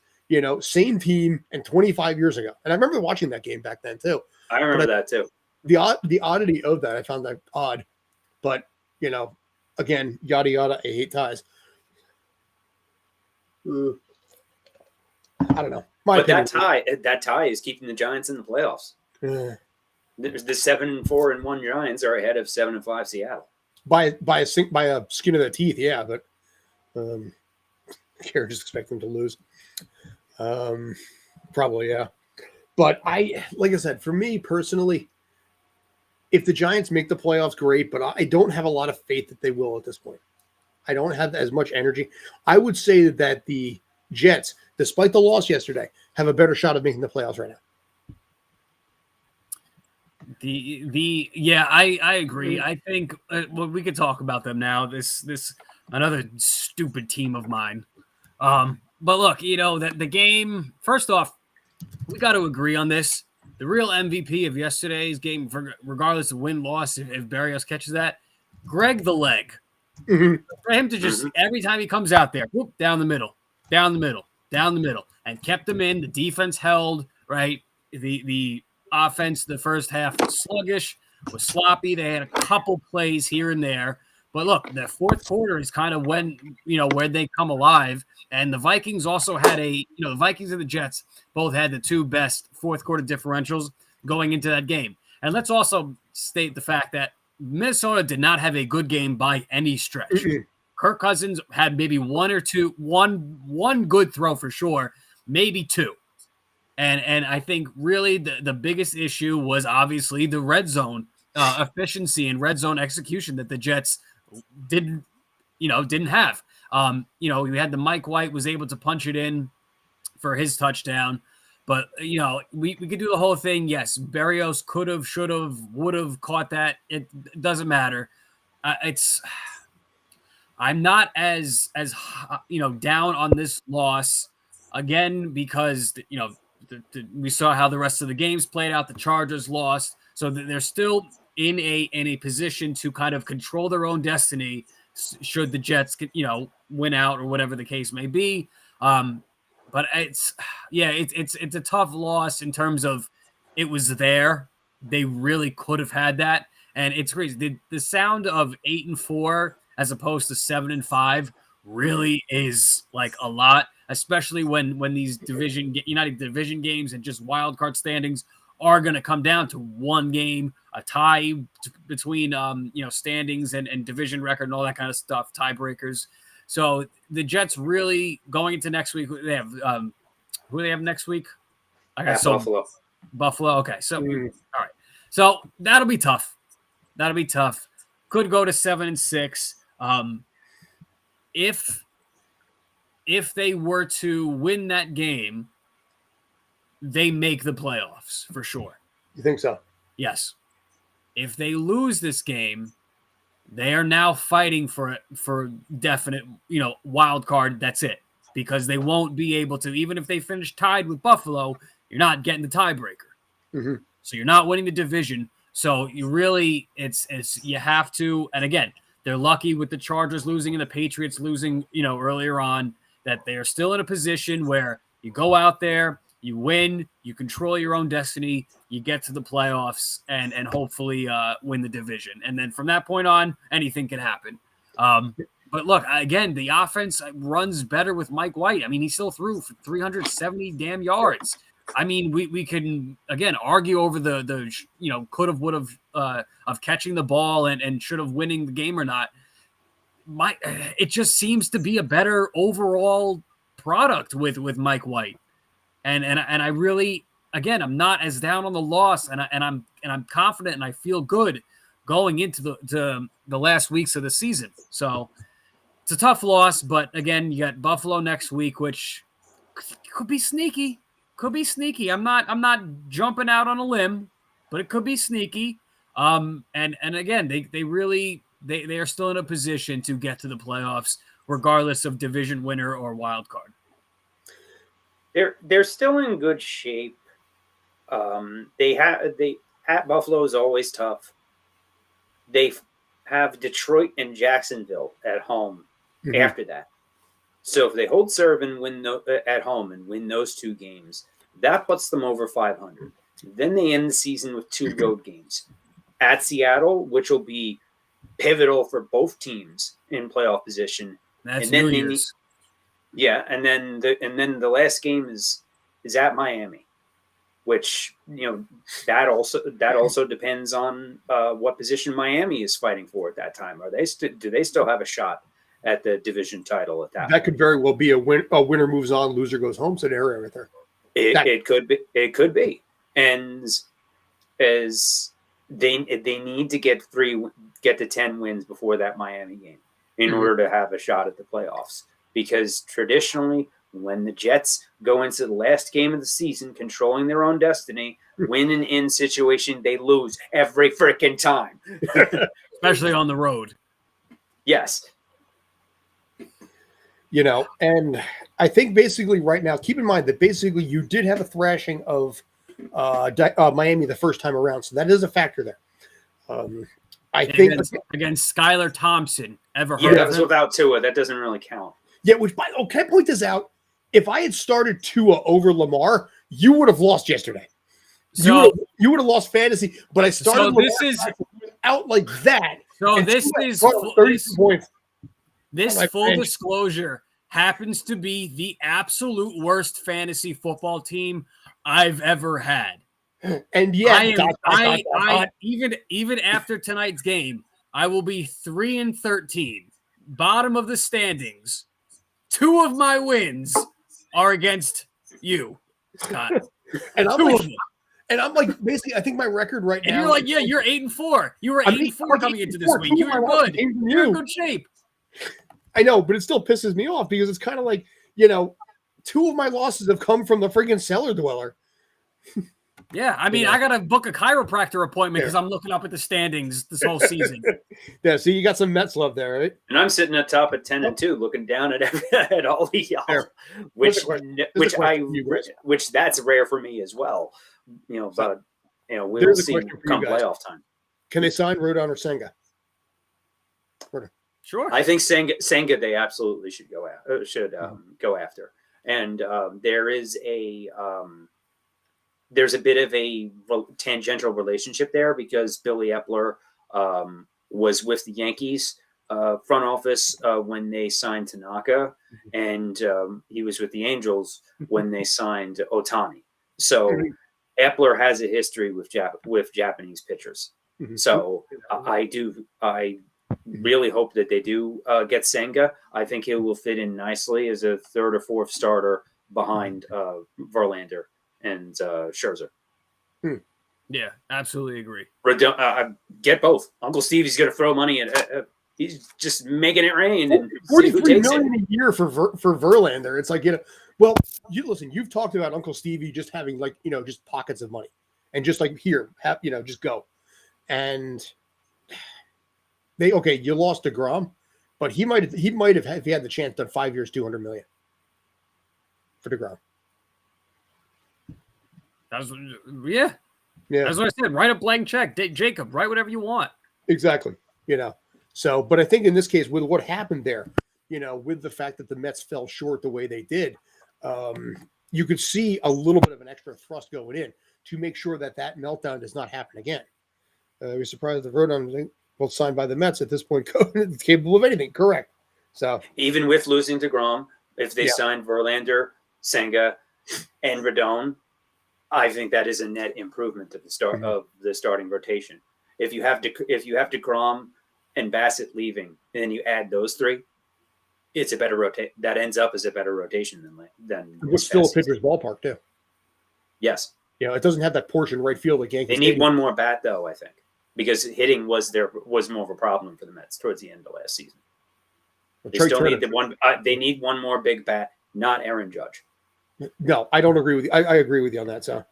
same team, and 25 years ago. And I remember watching that game back then too. I remember that too. The oddity of that, I found that odd. But again, yada yada. I hate ties. I don't know. That tie is keeping the Giants in the playoffs. The 7-4-1 Giants are ahead of 7-5 Seattle by a skin of their teeth. Yeah, but I just expect them to lose. Probably, yeah. But like I said, for me personally, if the Giants make the playoffs, great. But I don't have a lot of faith that they will at this point. I don't have as much energy. I would say that the Jets, despite the loss yesterday, have a better shot of making the playoffs right now. I agree. I think we could talk about them now. This another stupid team of mine. But look, that the game. First off, we got to agree on this. The real MVP of yesterday's game, regardless of win-loss, if Berrios catches that, Greg the Leg. For him to just every time he comes out there, whoop, down the middle, and kept them in. The defense held, right? The offense, the first half was sluggish, was sloppy. They had a couple plays here and there. But look, the fourth quarter is kind of when, where they come alive. And the Vikings also had the Vikings and the Jets both had the two best fourth quarter differentials going into that game. And let's also state the fact that Minnesota did not have a good game by any stretch. Kirk Cousins had maybe one good throw for sure, maybe two. And I think really the biggest issue was obviously the red zone efficiency and red zone execution that the Jets didn't have. We had the Mike White was able to punch it in for his touchdown. But, we could do the whole thing. Yes, Berrios could have, should have, would have caught that. It doesn't matter. I'm not as down on this loss, again, because, we saw how the rest of the games played out. The Chargers lost. So they're still in a position to kind of control their own destiny should the Jets, win out or whatever the case may be. But it's a tough loss in terms of it was there. They really could have had that. And it's crazy. The sound of 8-4 as opposed to 7-5 really is like a lot, especially when these United Division games and just wild card standings are going to come down to one game, a tie between standings and division record and all that kind of stuff, tiebreakers. So the Jets really going into next week. They have who do they have next week? Buffalo. Buffalo. Okay, so all right, so that'll be tough. Could go to 7-6. If they were to win that game, they make the playoffs for sure. You think so? Yes. If they lose this game, they are now fighting for definite, wild card. That's it, because they won't be able to. Even if they finish tied with Buffalo, you're not getting the tiebreaker. Mm-hmm. So you're not winning the division. So you really, you have to. And again, they're lucky with the Chargers losing and the Patriots losing, earlier on, that they are still in a position where you go out there, you win, you control your own destiny, you get to the playoffs, and hopefully win the division. And then from that point on, anything can happen. But look, again, the offense runs better with Mike White. I mean, he still threw for 370 damn yards. I mean, we can, again, argue over the could have, would have of catching the ball and should have winning the game or not. It just seems to be a better overall product with Mike White. And I really, again, I'm not as down on the loss, and I'm confident and I feel good going into the last weeks of the season. So it's a tough loss, but again, you got Buffalo next week, which could be sneaky. I'm not jumping out on a limb, but it could be sneaky. And again, they really are still in a position to get to the playoffs, regardless of division winner or wild card. They're still in good shape. At Buffalo is always tough. They have Detroit and Jacksonville at home after that. So if they hold serve and win at home and win those two games, that puts them over 500. Then they end the season with 2 road games at Seattle, which will be pivotal for both teams in playoff position. That's and then New Year's. And then the last game is at Miami, which that also depends on what position Miami is fighting for at that time. Do they still have a shot at the division title at that point? That could very well be a winner moves on, loser goes home scenario right there. It could be, and as they need to get to 10 wins before that Miami game in order to have a shot at the playoffs. Because traditionally, when the Jets go into the last game of the season, controlling their own destiny, win and in situation, they lose every freaking time. Especially on the road. Yes. And I think basically right now, keep in mind that basically you did have a thrashing of Miami the first time around. So that is a factor there. I think against Skylar Thompson, ever heard Yeah, of that was him? without Tua. That doesn't really count. Yeah, can I point this out? If I had started Tua over Lamar, you would have lost yesterday. So you would have lost fantasy, but I started so Lamar out like that. So and this Tua is brought 32 points. This my full bench. disclosure happens to be the absolute worst fantasy football team I've ever had. And yeah, even after tonight's game, I will be 3-13, bottom of the standings. 2 of my wins are against you, Scott. and I'm 2 like, of them. and I'm like, basically, I think my record right And now. you're like, yeah, you're 8-4. You were 8-4 coming into this week. You were good. You're in good shape. I know, but it still pisses me off because it's kind of like, 2 of my losses have come from the friggin' cellar dweller. Yeah, I mean, I got to book a chiropractor appointment because I'm looking up at the standings this whole season. Yeah, so you got some Mets love there, right? And I'm sitting at top at 10-2, looking down at all of y'all, Fair. which that's rare for me as well. But we'll see come playoff time. Can they sign Rodon or Senga? Sure. I think Senga they absolutely should go after. And there's a bit of a tangential relationship there because Billy Epler was with the Yankees front office when they signed Tanaka, and he was with the Angels when they signed Ohtani. So Epler has a history with Japanese pitchers. Mhm. So I really hope that they do get Senga. I think he will fit in nicely as a third or fourth starter behind Verlander and Scherzer. Yeah, absolutely agree. Get both. Uncle Stevie's going to throw money at. He's just making it rain and see who 43 takes million it. a year for Verlander. It's like, well, you've talked about Uncle Stevie just having like, just pockets of money and just like here, just go. And you lost DeGrom, but he might have, if he had the chance, done 5 years, $200 million for DeGrom. Yeah. Yeah. That's what I said. Write a blank check. Jacob, write whatever you want. Exactly. So, but I think in this case, with what happened there, with the fact that the Mets fell short the way they did, you could see a little bit of an extra thrust going in to make sure that meltdown does not happen again. We're surprised the Rodon was signed by the Mets at this point. It's capable of anything. Correct. So even with losing DeGrom, if they signed Verlander, Senga, and Rodon, I think that is a net improvement to the start of the starting rotation. If you have DeGrom and Bassett leaving, and then you add those three, it's a better rotation. That ends up as a better rotation than it's still a pitcher's ballpark too. Yes. It doesn't have that portion right field like Yankees. They need one more bat though, I think, because hitting was more of a problem for the Mets towards the end of last season. They still need they need one more big bat, not Aaron Judge. No, I don't agree with you. I agree with you on that. So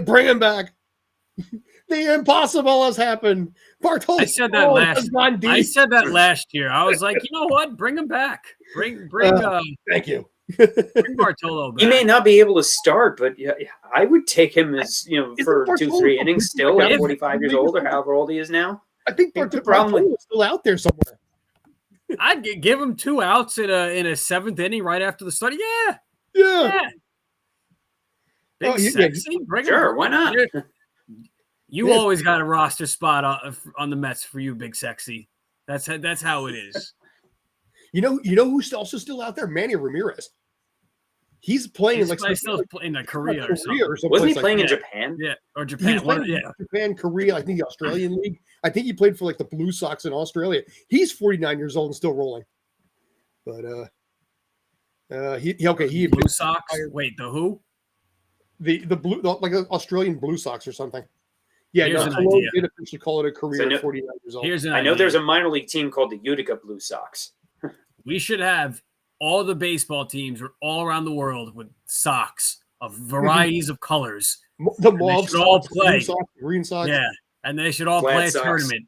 bring him back. The impossible has happened. Bartolo. I said that last year. I was like, you know what? Bring him back. Bring. Thank you. Bring Bartolo back. He may not be able to start, but I would take him as for 2-3 innings still at 45 years old or however old he is now. I think Bartolo is still out there somewhere. I'd give him 2 outs in a seventh inning right after the start. Yeah. Big sexy. Bring him. Why not? You always got a roster spot on the Mets for you, Big Sexy. That's how it is. You know who's also still out there? Manny Ramirez. He's playing in Korea or something. Wasn't he playing in Japan? Yeah, or Japan. Japan, Korea. I think the Australian League. I think he played for like the Blue Sox in Australia. He's 49 years old and still rolling. But he Blue Sox. Wait, the who? The blue, like the Australian Blue Sox or something. Yeah, Cologne did officially call it a career at 49 years old. I know there's a minor league team called the Utica Blue Sox. We should have all the baseball teams all around the world with socks of varieties of colors. The mauve should all play. Blue Sox, green Sox. Yeah, and they should all play a tournament.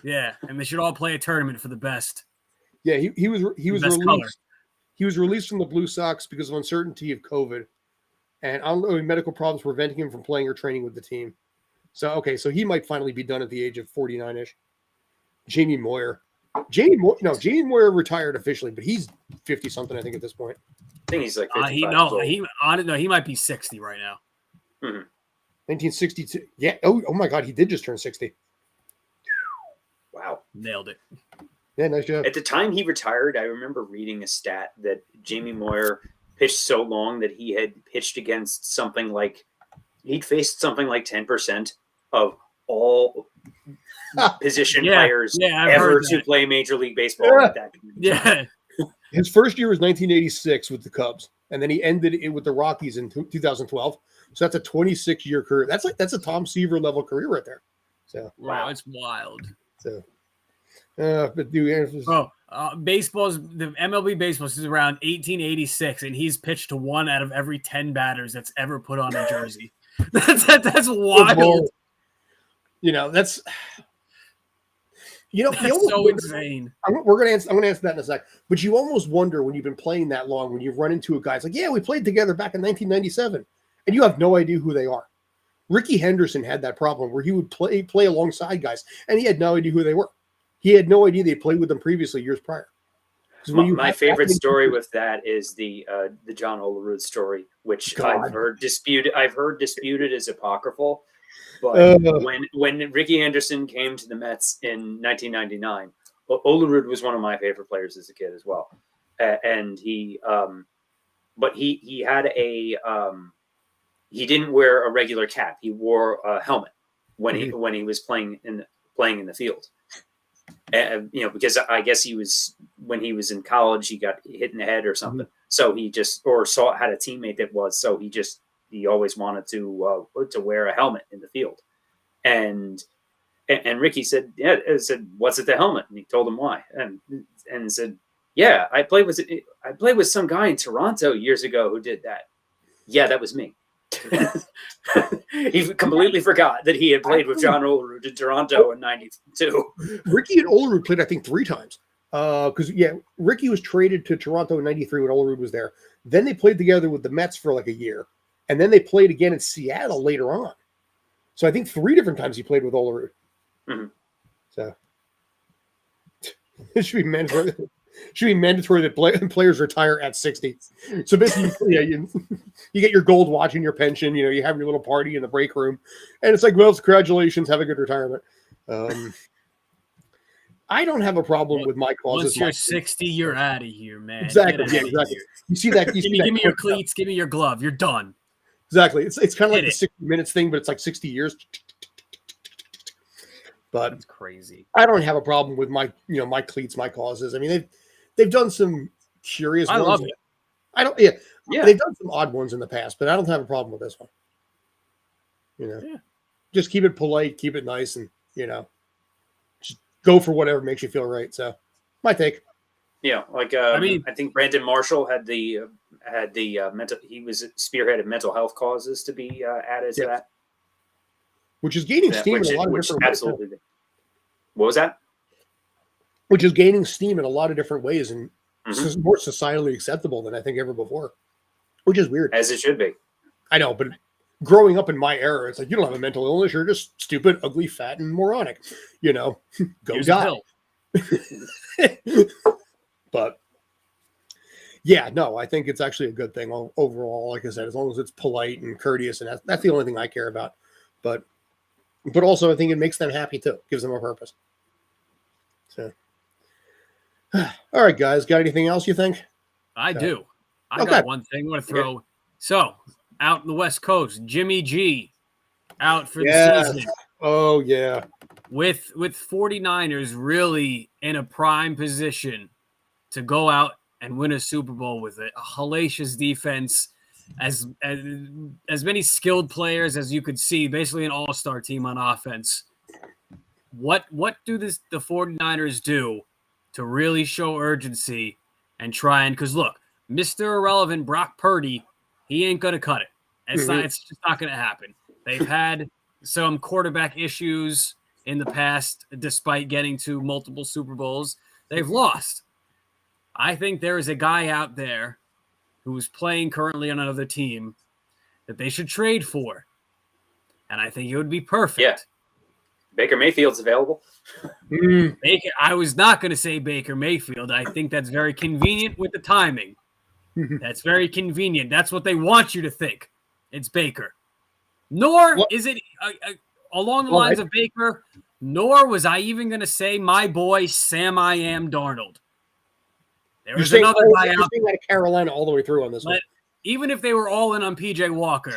Yeah, and they should all play a tournament for the best. Yeah, he was released. Color. He was released from the Blue Sox because of uncertainty of COVID, and I don't know, medical problems preventing him from playing or training with the team. So he might finally be done at the age of 49-ish. Jamie Moyer retired officially, but he's 50 something, I think, at this point. I think he's like 55. He might be 60 right now. Mm-hmm. 1962. Yeah. Oh my God, he did just turn 60. Wow, nailed it. Yeah, nice job. At the time he retired, I remember reading a stat that Jamie Moyer pitched so long that he had pitched against something like he'd faced something like 10% of all position players ever to play Major League Baseball. At that time. Yeah. His first year was 1986 with the Cubs, and then he ended it with the Rockies in 2012. So that's a 26-year career. That's a Tom Seaver level career right there. So wow, it's wild. So, baseball's the MLB baseball is around 1886, and he's pitched to 1 out of every 10 batters that's ever put on a jersey. That's wild. That's so insane. I'm going to answer that in a sec. But you almost wonder when you've been playing that long, when you run into a guy, it's like, yeah, we played together back in 1997, and you have no idea who they are. Ricky Henderson had that problem where he would play alongside guys, and he had no idea who they were. He had no idea they played with them previously years prior. My favorite story with that is the John Olerud story, which I've heard disputed as apocryphal. But when Ricky Henderson came to the Mets in 1999, Olerud was one of my favorite players as a kid as well. And he but he had he didn't wear a regular cap. He wore a helmet when he was playing in the field. Because I guess when he was in college, he got hit in the head or something. So he had a teammate that was, so he always wanted to wear a helmet in the field. And Ricky said, what's at the helmet? And he told him why. And said, yeah, I played with some guy in Toronto years ago who did that. Yeah, that was me. He completely forgot that he had played with John Olerud in Toronto in '92. Ricky and Olerud played, I think, 3 times. Because Ricky was traded to Toronto in '93 when Olerud was there. Then they played together with the Mets for like a year, and then they played again in Seattle later on. So I think 3 different times he played with Olerud. Mm-hmm. So it should be mandatory. That players retire at 60. So basically, you get your gold watch and your pension. You have your little party in the break room, and it's like, well, congratulations, have a good retirement. I don't have a problem with my clauses. Once you're 60, you're out of here, man. Exactly. Yeah, exactly. You see that? Give me your cleats. Give me your glove. You're done. Exactly. It's kind of like the 60 minutes thing, but it's like 60 years. But it's crazy. I don't have a problem with my cleats, my causes. I mean, they've done some curious ones. I love it. I don't. Yeah. They've done some odd ones in the past, but I don't have a problem with this one. Just keep it polite, keep it nice, and just go for whatever makes you feel right. So, my take. Yeah, like I think Brandon Marshall had the mental. He was spearheaded mental health causes to be added to that, which is gaining steam in a lot of different ways. Absolutely. What was that? Which is gaining steam in a lot of different ways, and more societally acceptable than I think ever before, which is weird. As it should be. I know, but growing up in my era, it's like, you don't have a mental illness. You're just stupid, ugly, fat, and moronic. Go die. But yeah, no, I think it's actually a good thing overall. Like I said, as long as it's polite and courteous, and that's the only thing I care about. But also, I think it makes them happy too. Gives them a purpose. So, all right, guys, got anything else you think? I do. I got one thing I want to throw. So, out in the West Coast, Jimmy G out for the season. Oh, yeah. With 49ers really in a prime position to go out and win a Super Bowl with a hellacious defense, as many skilled players as you could see, basically an all-star team on offense. What do the 49ers do to really show urgency and try and – because, look, Mr. Irrelevant Brock Purdy, he ain't going to cut it. It's just not going to happen. They've had some quarterback issues in the past, despite getting to multiple Super Bowls. They've lost. I think there is a guy out there who is playing currently on another team that they should trade for. And I think it would be perfect. Yeah. Baker Mayfield's available. Baker, I was not going to say Baker Mayfield. I think that's very convenient with the timing. That's very convenient. That's what they want you to think. It's Baker. Nor is it along the lines of Baker, nor was I even going to say my boy Sam I Am Darnold. There's another guy out there. Carolina all the way through on this one. Even if they were all in on PJ Walker,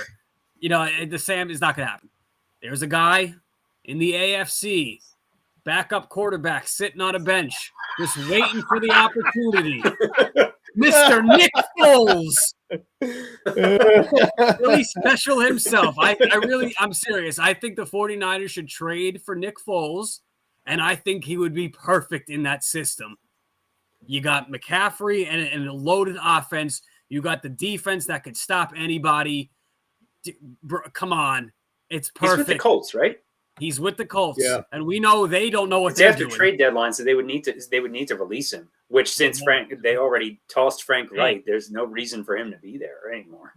the Sam is not going to happen. There's a guy in the AFC, backup quarterback sitting on a bench, just waiting for the opportunity. Mr. Nick Foles. Really special himself. I'm serious. I think the 49ers should trade for Nick Foles, and I think he would be perfect in that system. You got McCaffrey and a loaded offense. You got the defense that could stop anybody. Come on. It's perfect. He's with the Colts, right? He's with the Colts. Yeah. And we know they don't know what they're doing. After trade deadline, so they would need to release him, which since they already tossed Frank Wright, there's no reason for him to be there anymore.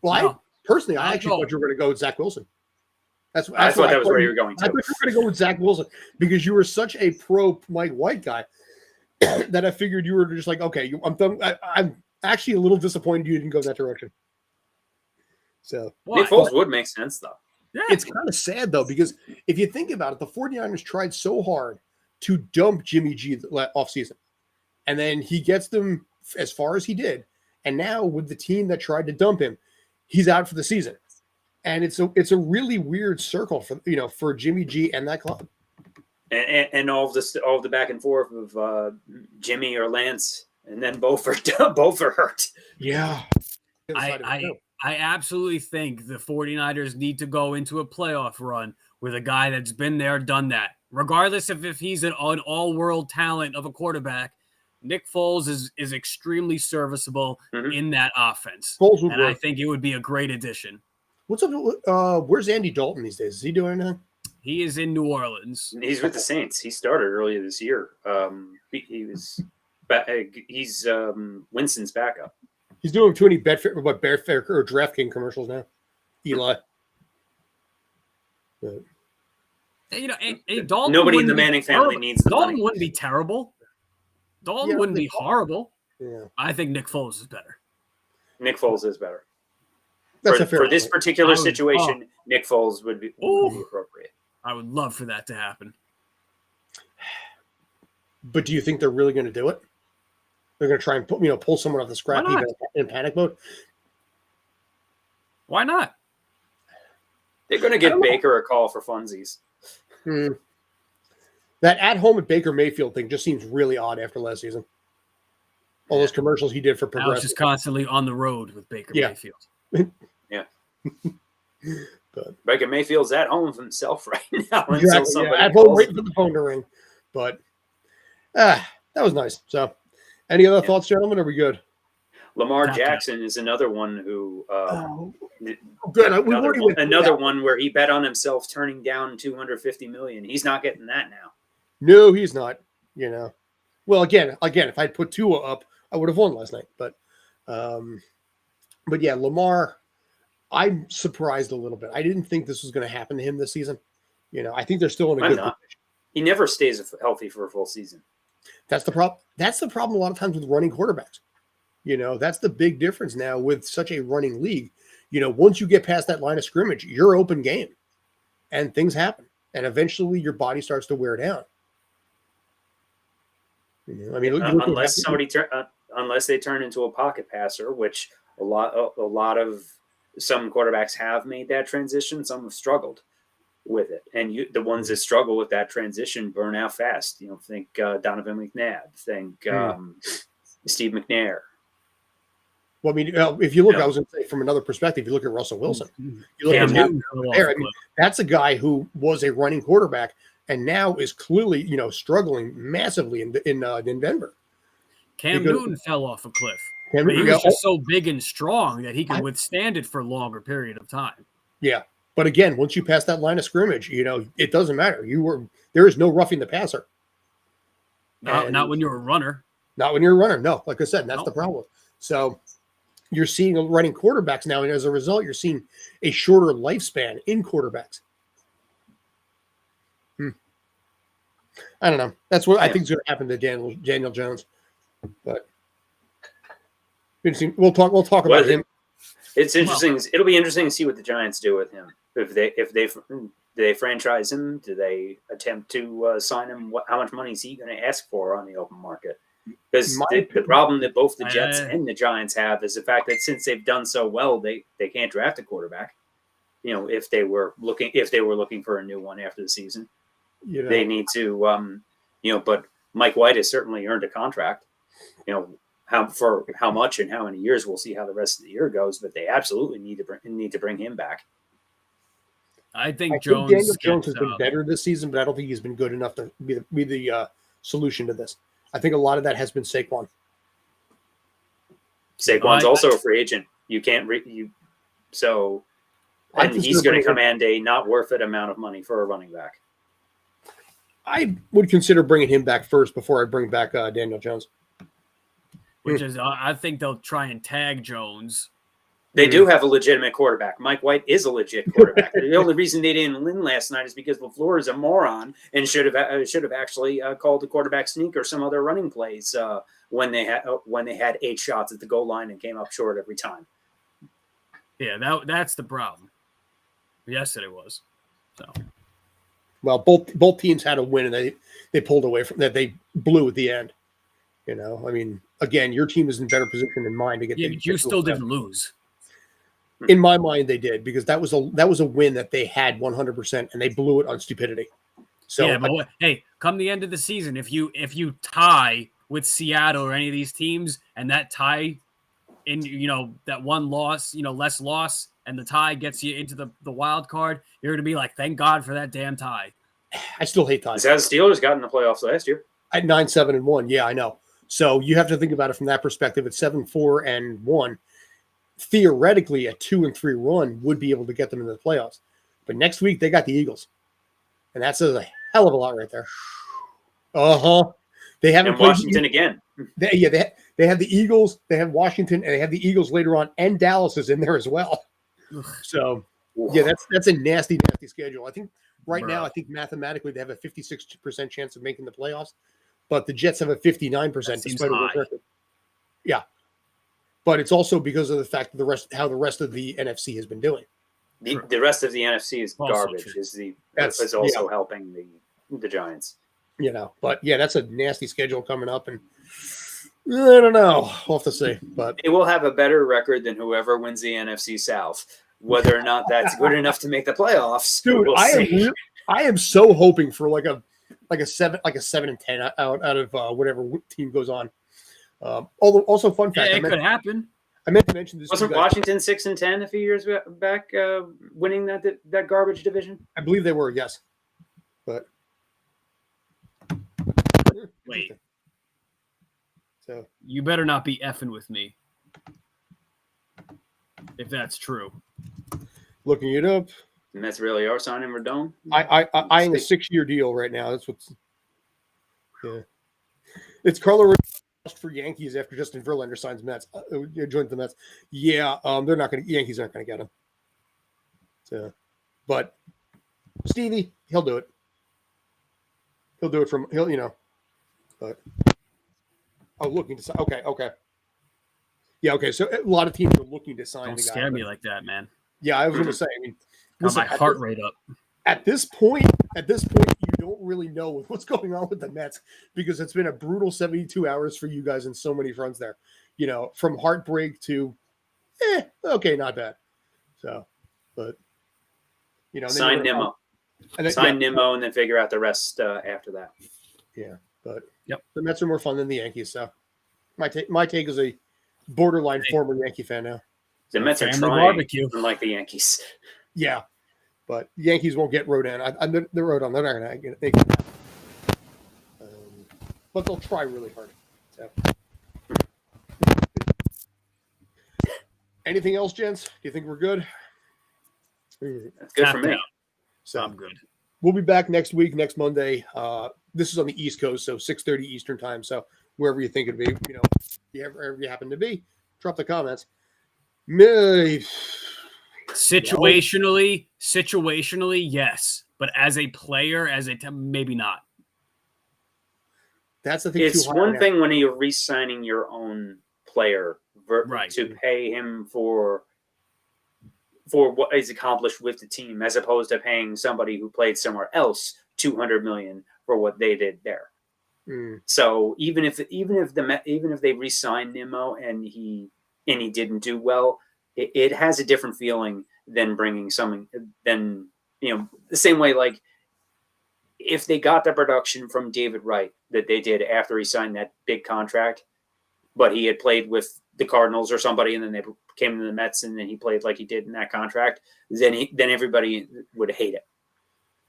Well, I actually thought you were going to go with Zach Wilson. I thought that was where you were going to. I thought you were going to go with Zach Wilson because you were such a pro Mike White guy that I figured you were just like, okay, I'm done. I'm actually a little disappointed you didn't go that direction. So Nick Foles would make sense, though. Yeah. It's kind of sad, though, because if you think about it, the 49ers tried so hard to dump Jimmy G offseason. And then he gets them as far as he did. And now with the team that tried to dump him, he's out for the season. And it's a really weird circle for Jimmy G and that club. And all of the back and forth of Jimmy or Lance, and then both are hurt. Yeah. I absolutely think the 49ers need to go into a playoff run with a guy that's been there, done that. Regardless of if he's an all-world talent of a quarterback, Nick Foles is extremely serviceable in that offense. And I think it would be a great addition. What's up? Where's Andy Dalton these days? Is he doing anything? He is in New Orleans. He's with the Saints. He started earlier this year. He's Winston's backup. He's doing too many Betfair or DraftKings commercials now. Eli. But, Dalton. Nobody in the Manning family needs the Dalton money. wouldn't be terrible. Dalton wouldn't be horrible. Yeah. I think Nick Foles is better. Nick Foles is better. That's a fair for this point. particular situation, Nick Foles would be appropriate. I would love for that to happen. But do you think they're really going to do it? They're going to try and pull someone off the scrap heap in panic mode? Why not? They're going to give Baker a call for funsies. That at home at Baker Mayfield thing just seems really odd after last season. All those commercials he did for Now Progressive. it's just constantly on the road with Baker Mayfield. Yeah. But Baker Mayfield's at home with himself right now. exactly, at home waiting for the phone to ring. But that was nice. So any other thoughts, gentlemen? Are we good? Lamar Jackson is another one who good. Another one where he bet on himself turning down $250 million. He's not getting that now. No, he's not. Well, again, if I'd put Tua up, I would have won last night. But yeah, Lamar, I'm surprised a little bit. I didn't think this was going to happen to him this season. I think they're still in a good position. He never stays healthy for a full season. That's the problem. That's the problem a lot of times with running quarterbacks. That's the big difference now with such a running league. Once you get past that line of scrimmage, you're open game and things happen. And eventually your body starts to wear down. Unless they turn into a pocket passer, which a lot of some quarterbacks have made that transition. Some have struggled with it, and the ones that struggle with that transition burn out fast. Think Donovan McNabb, think Steve McNair. Well, if you look, I was going to say from another perspective, you look at Russell Wilson. You look at him there. That's a guy who was a running quarterback and now is clearly, struggling massively in Denver. Cam Newton fell off a cliff. He was just so big and strong that he could withstand it for a longer period of time. Yeah. But again, once you pass that line of scrimmage, it doesn't matter. There is no roughing the passer. Not when you're a runner. Not when you're a runner. No, like I said, that's the problem. So you're seeing running quarterbacks now, and as a result, you're seeing a shorter lifespan in quarterbacks. I don't know. That's what I think is going to happen to Daniel Jones. But we'll talk about him. It's interesting. It'll be interesting to see what the Giants do with him. If they franchise him, do they attempt to sign him? How much money is he going to ask for on the open market? Because the problem that both the Jets and the Giants have is the fact that since they've done so well, they can't draft a quarterback. If they were looking for a new one after the season, they need to. But Mike White has certainly earned a contract. How much and how many years, we'll see how the rest of the year goes. But they absolutely need to bring him back. I think Daniel Jones has been better this season, but I don't think he's been good enough to be the solution to this. I think a lot of that has been Saquon. Saquon's also a free agent. You can't and he's going to command a not worth it amount of money for a running back. I would consider bringing him back first before I bring back Daniel Jones. Which is, I think they'll try and tag Jones. They do have a legitimate quarterback. Mike White is a legit quarterback. The only reason they didn't win last night is because LaFleur is a moron and should have actually called the quarterback sneak or some other running plays when they had 8 shots at the goal line and came up short every time. Yeah, that's the problem. Yesterday was. So. Well, both teams had a win and they pulled away from that. They blew at the end. You know, I mean, again, your team is in better position than mine to get. Yeah, but you still didn't lose. In my mind, they did, because that was a win that they had 100%, and they blew it on stupidity. So yeah, but hey, come the end of the season, if you tie with Seattle or any of these teams, and that tie in, that one loss, less loss, and the tie gets you into the wild card, you're going to be like, thank God for that damn tie. I still hate ties. That's how the Steelers got in the playoffs last year. At 9-7-1, yeah, I know. So you have to think about it from that perspective. At 7-4-1, theoretically, a 2-3 run would be able to get them into the playoffs. But next week they got the Eagles, and that says a hell of a lot right there. They haven't And played Washington again. They have the Eagles, they have Washington, and they have the Eagles later on, and Dallas is in there as well. So yeah, that's a nasty schedule. I think now, I think mathematically they have a 56% chance of making the playoffs, but the Jets have a 59% despite a worse record. Yeah, but it's also because of the fact that how the rest of the NFC has been doing. The rest of the NFC is Also garbage. true. Is also helping the Giants. You know, but yeah, that's a nasty schedule coming up, and I don't know. We'll have to see. But They will have a better record than whoever wins the NFC South. Whether or not that's good enough to make the playoffs, dude, we'll see. I am so hoping for like a 7-10 out of whatever team goes on. Although, also fun fact, Yeah, it could happen. I meant to mention this. Wasn't Washington 6-10 a few years back, winning that garbage division? I believe they were, yes. But Wait, so you better not be effing with me if that's true. looking it up, And that's really our signing Rodon. I eyeing a 6-year deal right now. That's what's. Yeah, it's Carlo for Yankees after Justin Verlander signs Mets. Joins the Mets. Yeah, they're not going to. Yankees aren't going to get him. So, but Stevie, he'll do it. He'll do it from But looking to sign. Okay. Yeah, okay. So a lot of teams are looking to sign Don't the guy. scare me like that, man. Yeah, I was going to say. I mean, Got my heart rate up. At this point, you don't really know what's going on with the Mets, because it's been a brutal 72 hours for you guys in so many fronts there. From heartbreak to, okay, not bad. So, but Sign Nimmo. Nimmo, and then figure out the rest after that. Yeah, but yep, the Mets are more fun than the Yankees. So, my take is a borderline former Yankee fan now. The Mets are Family trying, barbecue. unlike the Yankees. Yeah, but Yankees won't get Rodon. They're Rodon. They're not going to get it. But they'll try really hard. So. Anything else, gents? Do you think we're good? That's good for me. So I'm good. We'll be back next week, next Monday. This is on the East Coast, so 6:30 Eastern time. So wherever you think it'd be, wherever you happen to be, drop the comments. Situationally, yes, but as a player, maybe not. That's the thing. It's one thing when you're re-signing your own player, right, to pay him for what he's accomplished with the team, as opposed to paying somebody who played somewhere else $200 million for what they did there. So even if they re-signed Nimmo and he didn't do well, it has a different feeling than bringing something. Than the same way, like if they got the production from David Wright that they did after he signed that big contract, but he had played with the Cardinals or somebody, and then they came to the Mets, and then he played like he did in that contract, then everybody would hate it.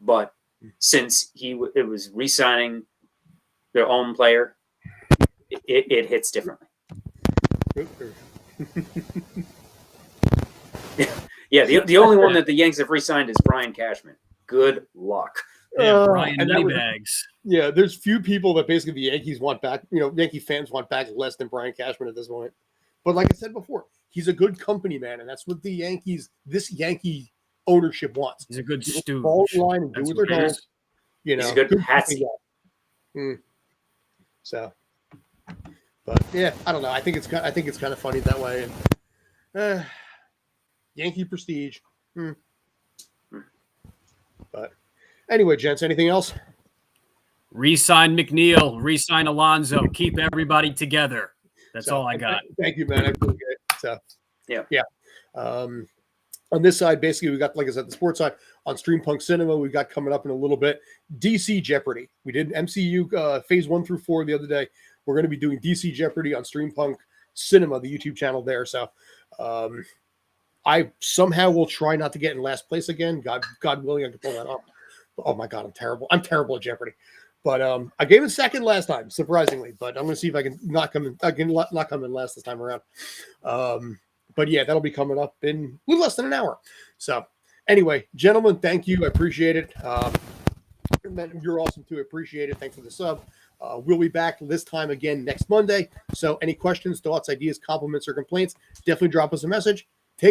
But since it was re-signing their own player, it hits differently. Yeah, the only one that the Yanks have re-signed is Brian Cashman. Good luck. Yeah, Brian Moneybags. Yeah, there's few people that basically the Yankees want back. Yankee fans want back less than Brian Cashman at this point. But like I said before, he's a good company man, and that's what this Yankee ownership wants. He's a good stooge. Fall in line and do what they're told. He's a good patsy. So, but yeah, I don't know. I think it's kind of funny that way. And, Yankee prestige. But anyway, gents, anything else? Resign McNeil, resign Alonso, keep everybody together. That's all I got. Thank you, man. I appreciate it. So, Yeah. On this side, basically, we got, like I said, the sports side. On Stream Punk Cinema, we got coming up in a little bit DC Jeopardy. We did MCU phase 1 through 4 the other day. We're going to be doing DC Jeopardy on Stream Punk Cinema, the YouTube channel there. So I somehow will try not to get in last place again. God willing, I can pull that off. Oh my God, I'm terrible. I'm terrible at Jeopardy. But I gave it second last time, surprisingly. But I'm going to see if I can not come in. I can not come in last this time around. But yeah, that'll be coming up in a little less than an hour. So anyway, gentlemen, thank you. I appreciate it. You're awesome too. I appreciate it. Thanks for the sub. We'll be back this time again next Monday. So any questions, thoughts, ideas, compliments, or complaints, definitely drop us a message.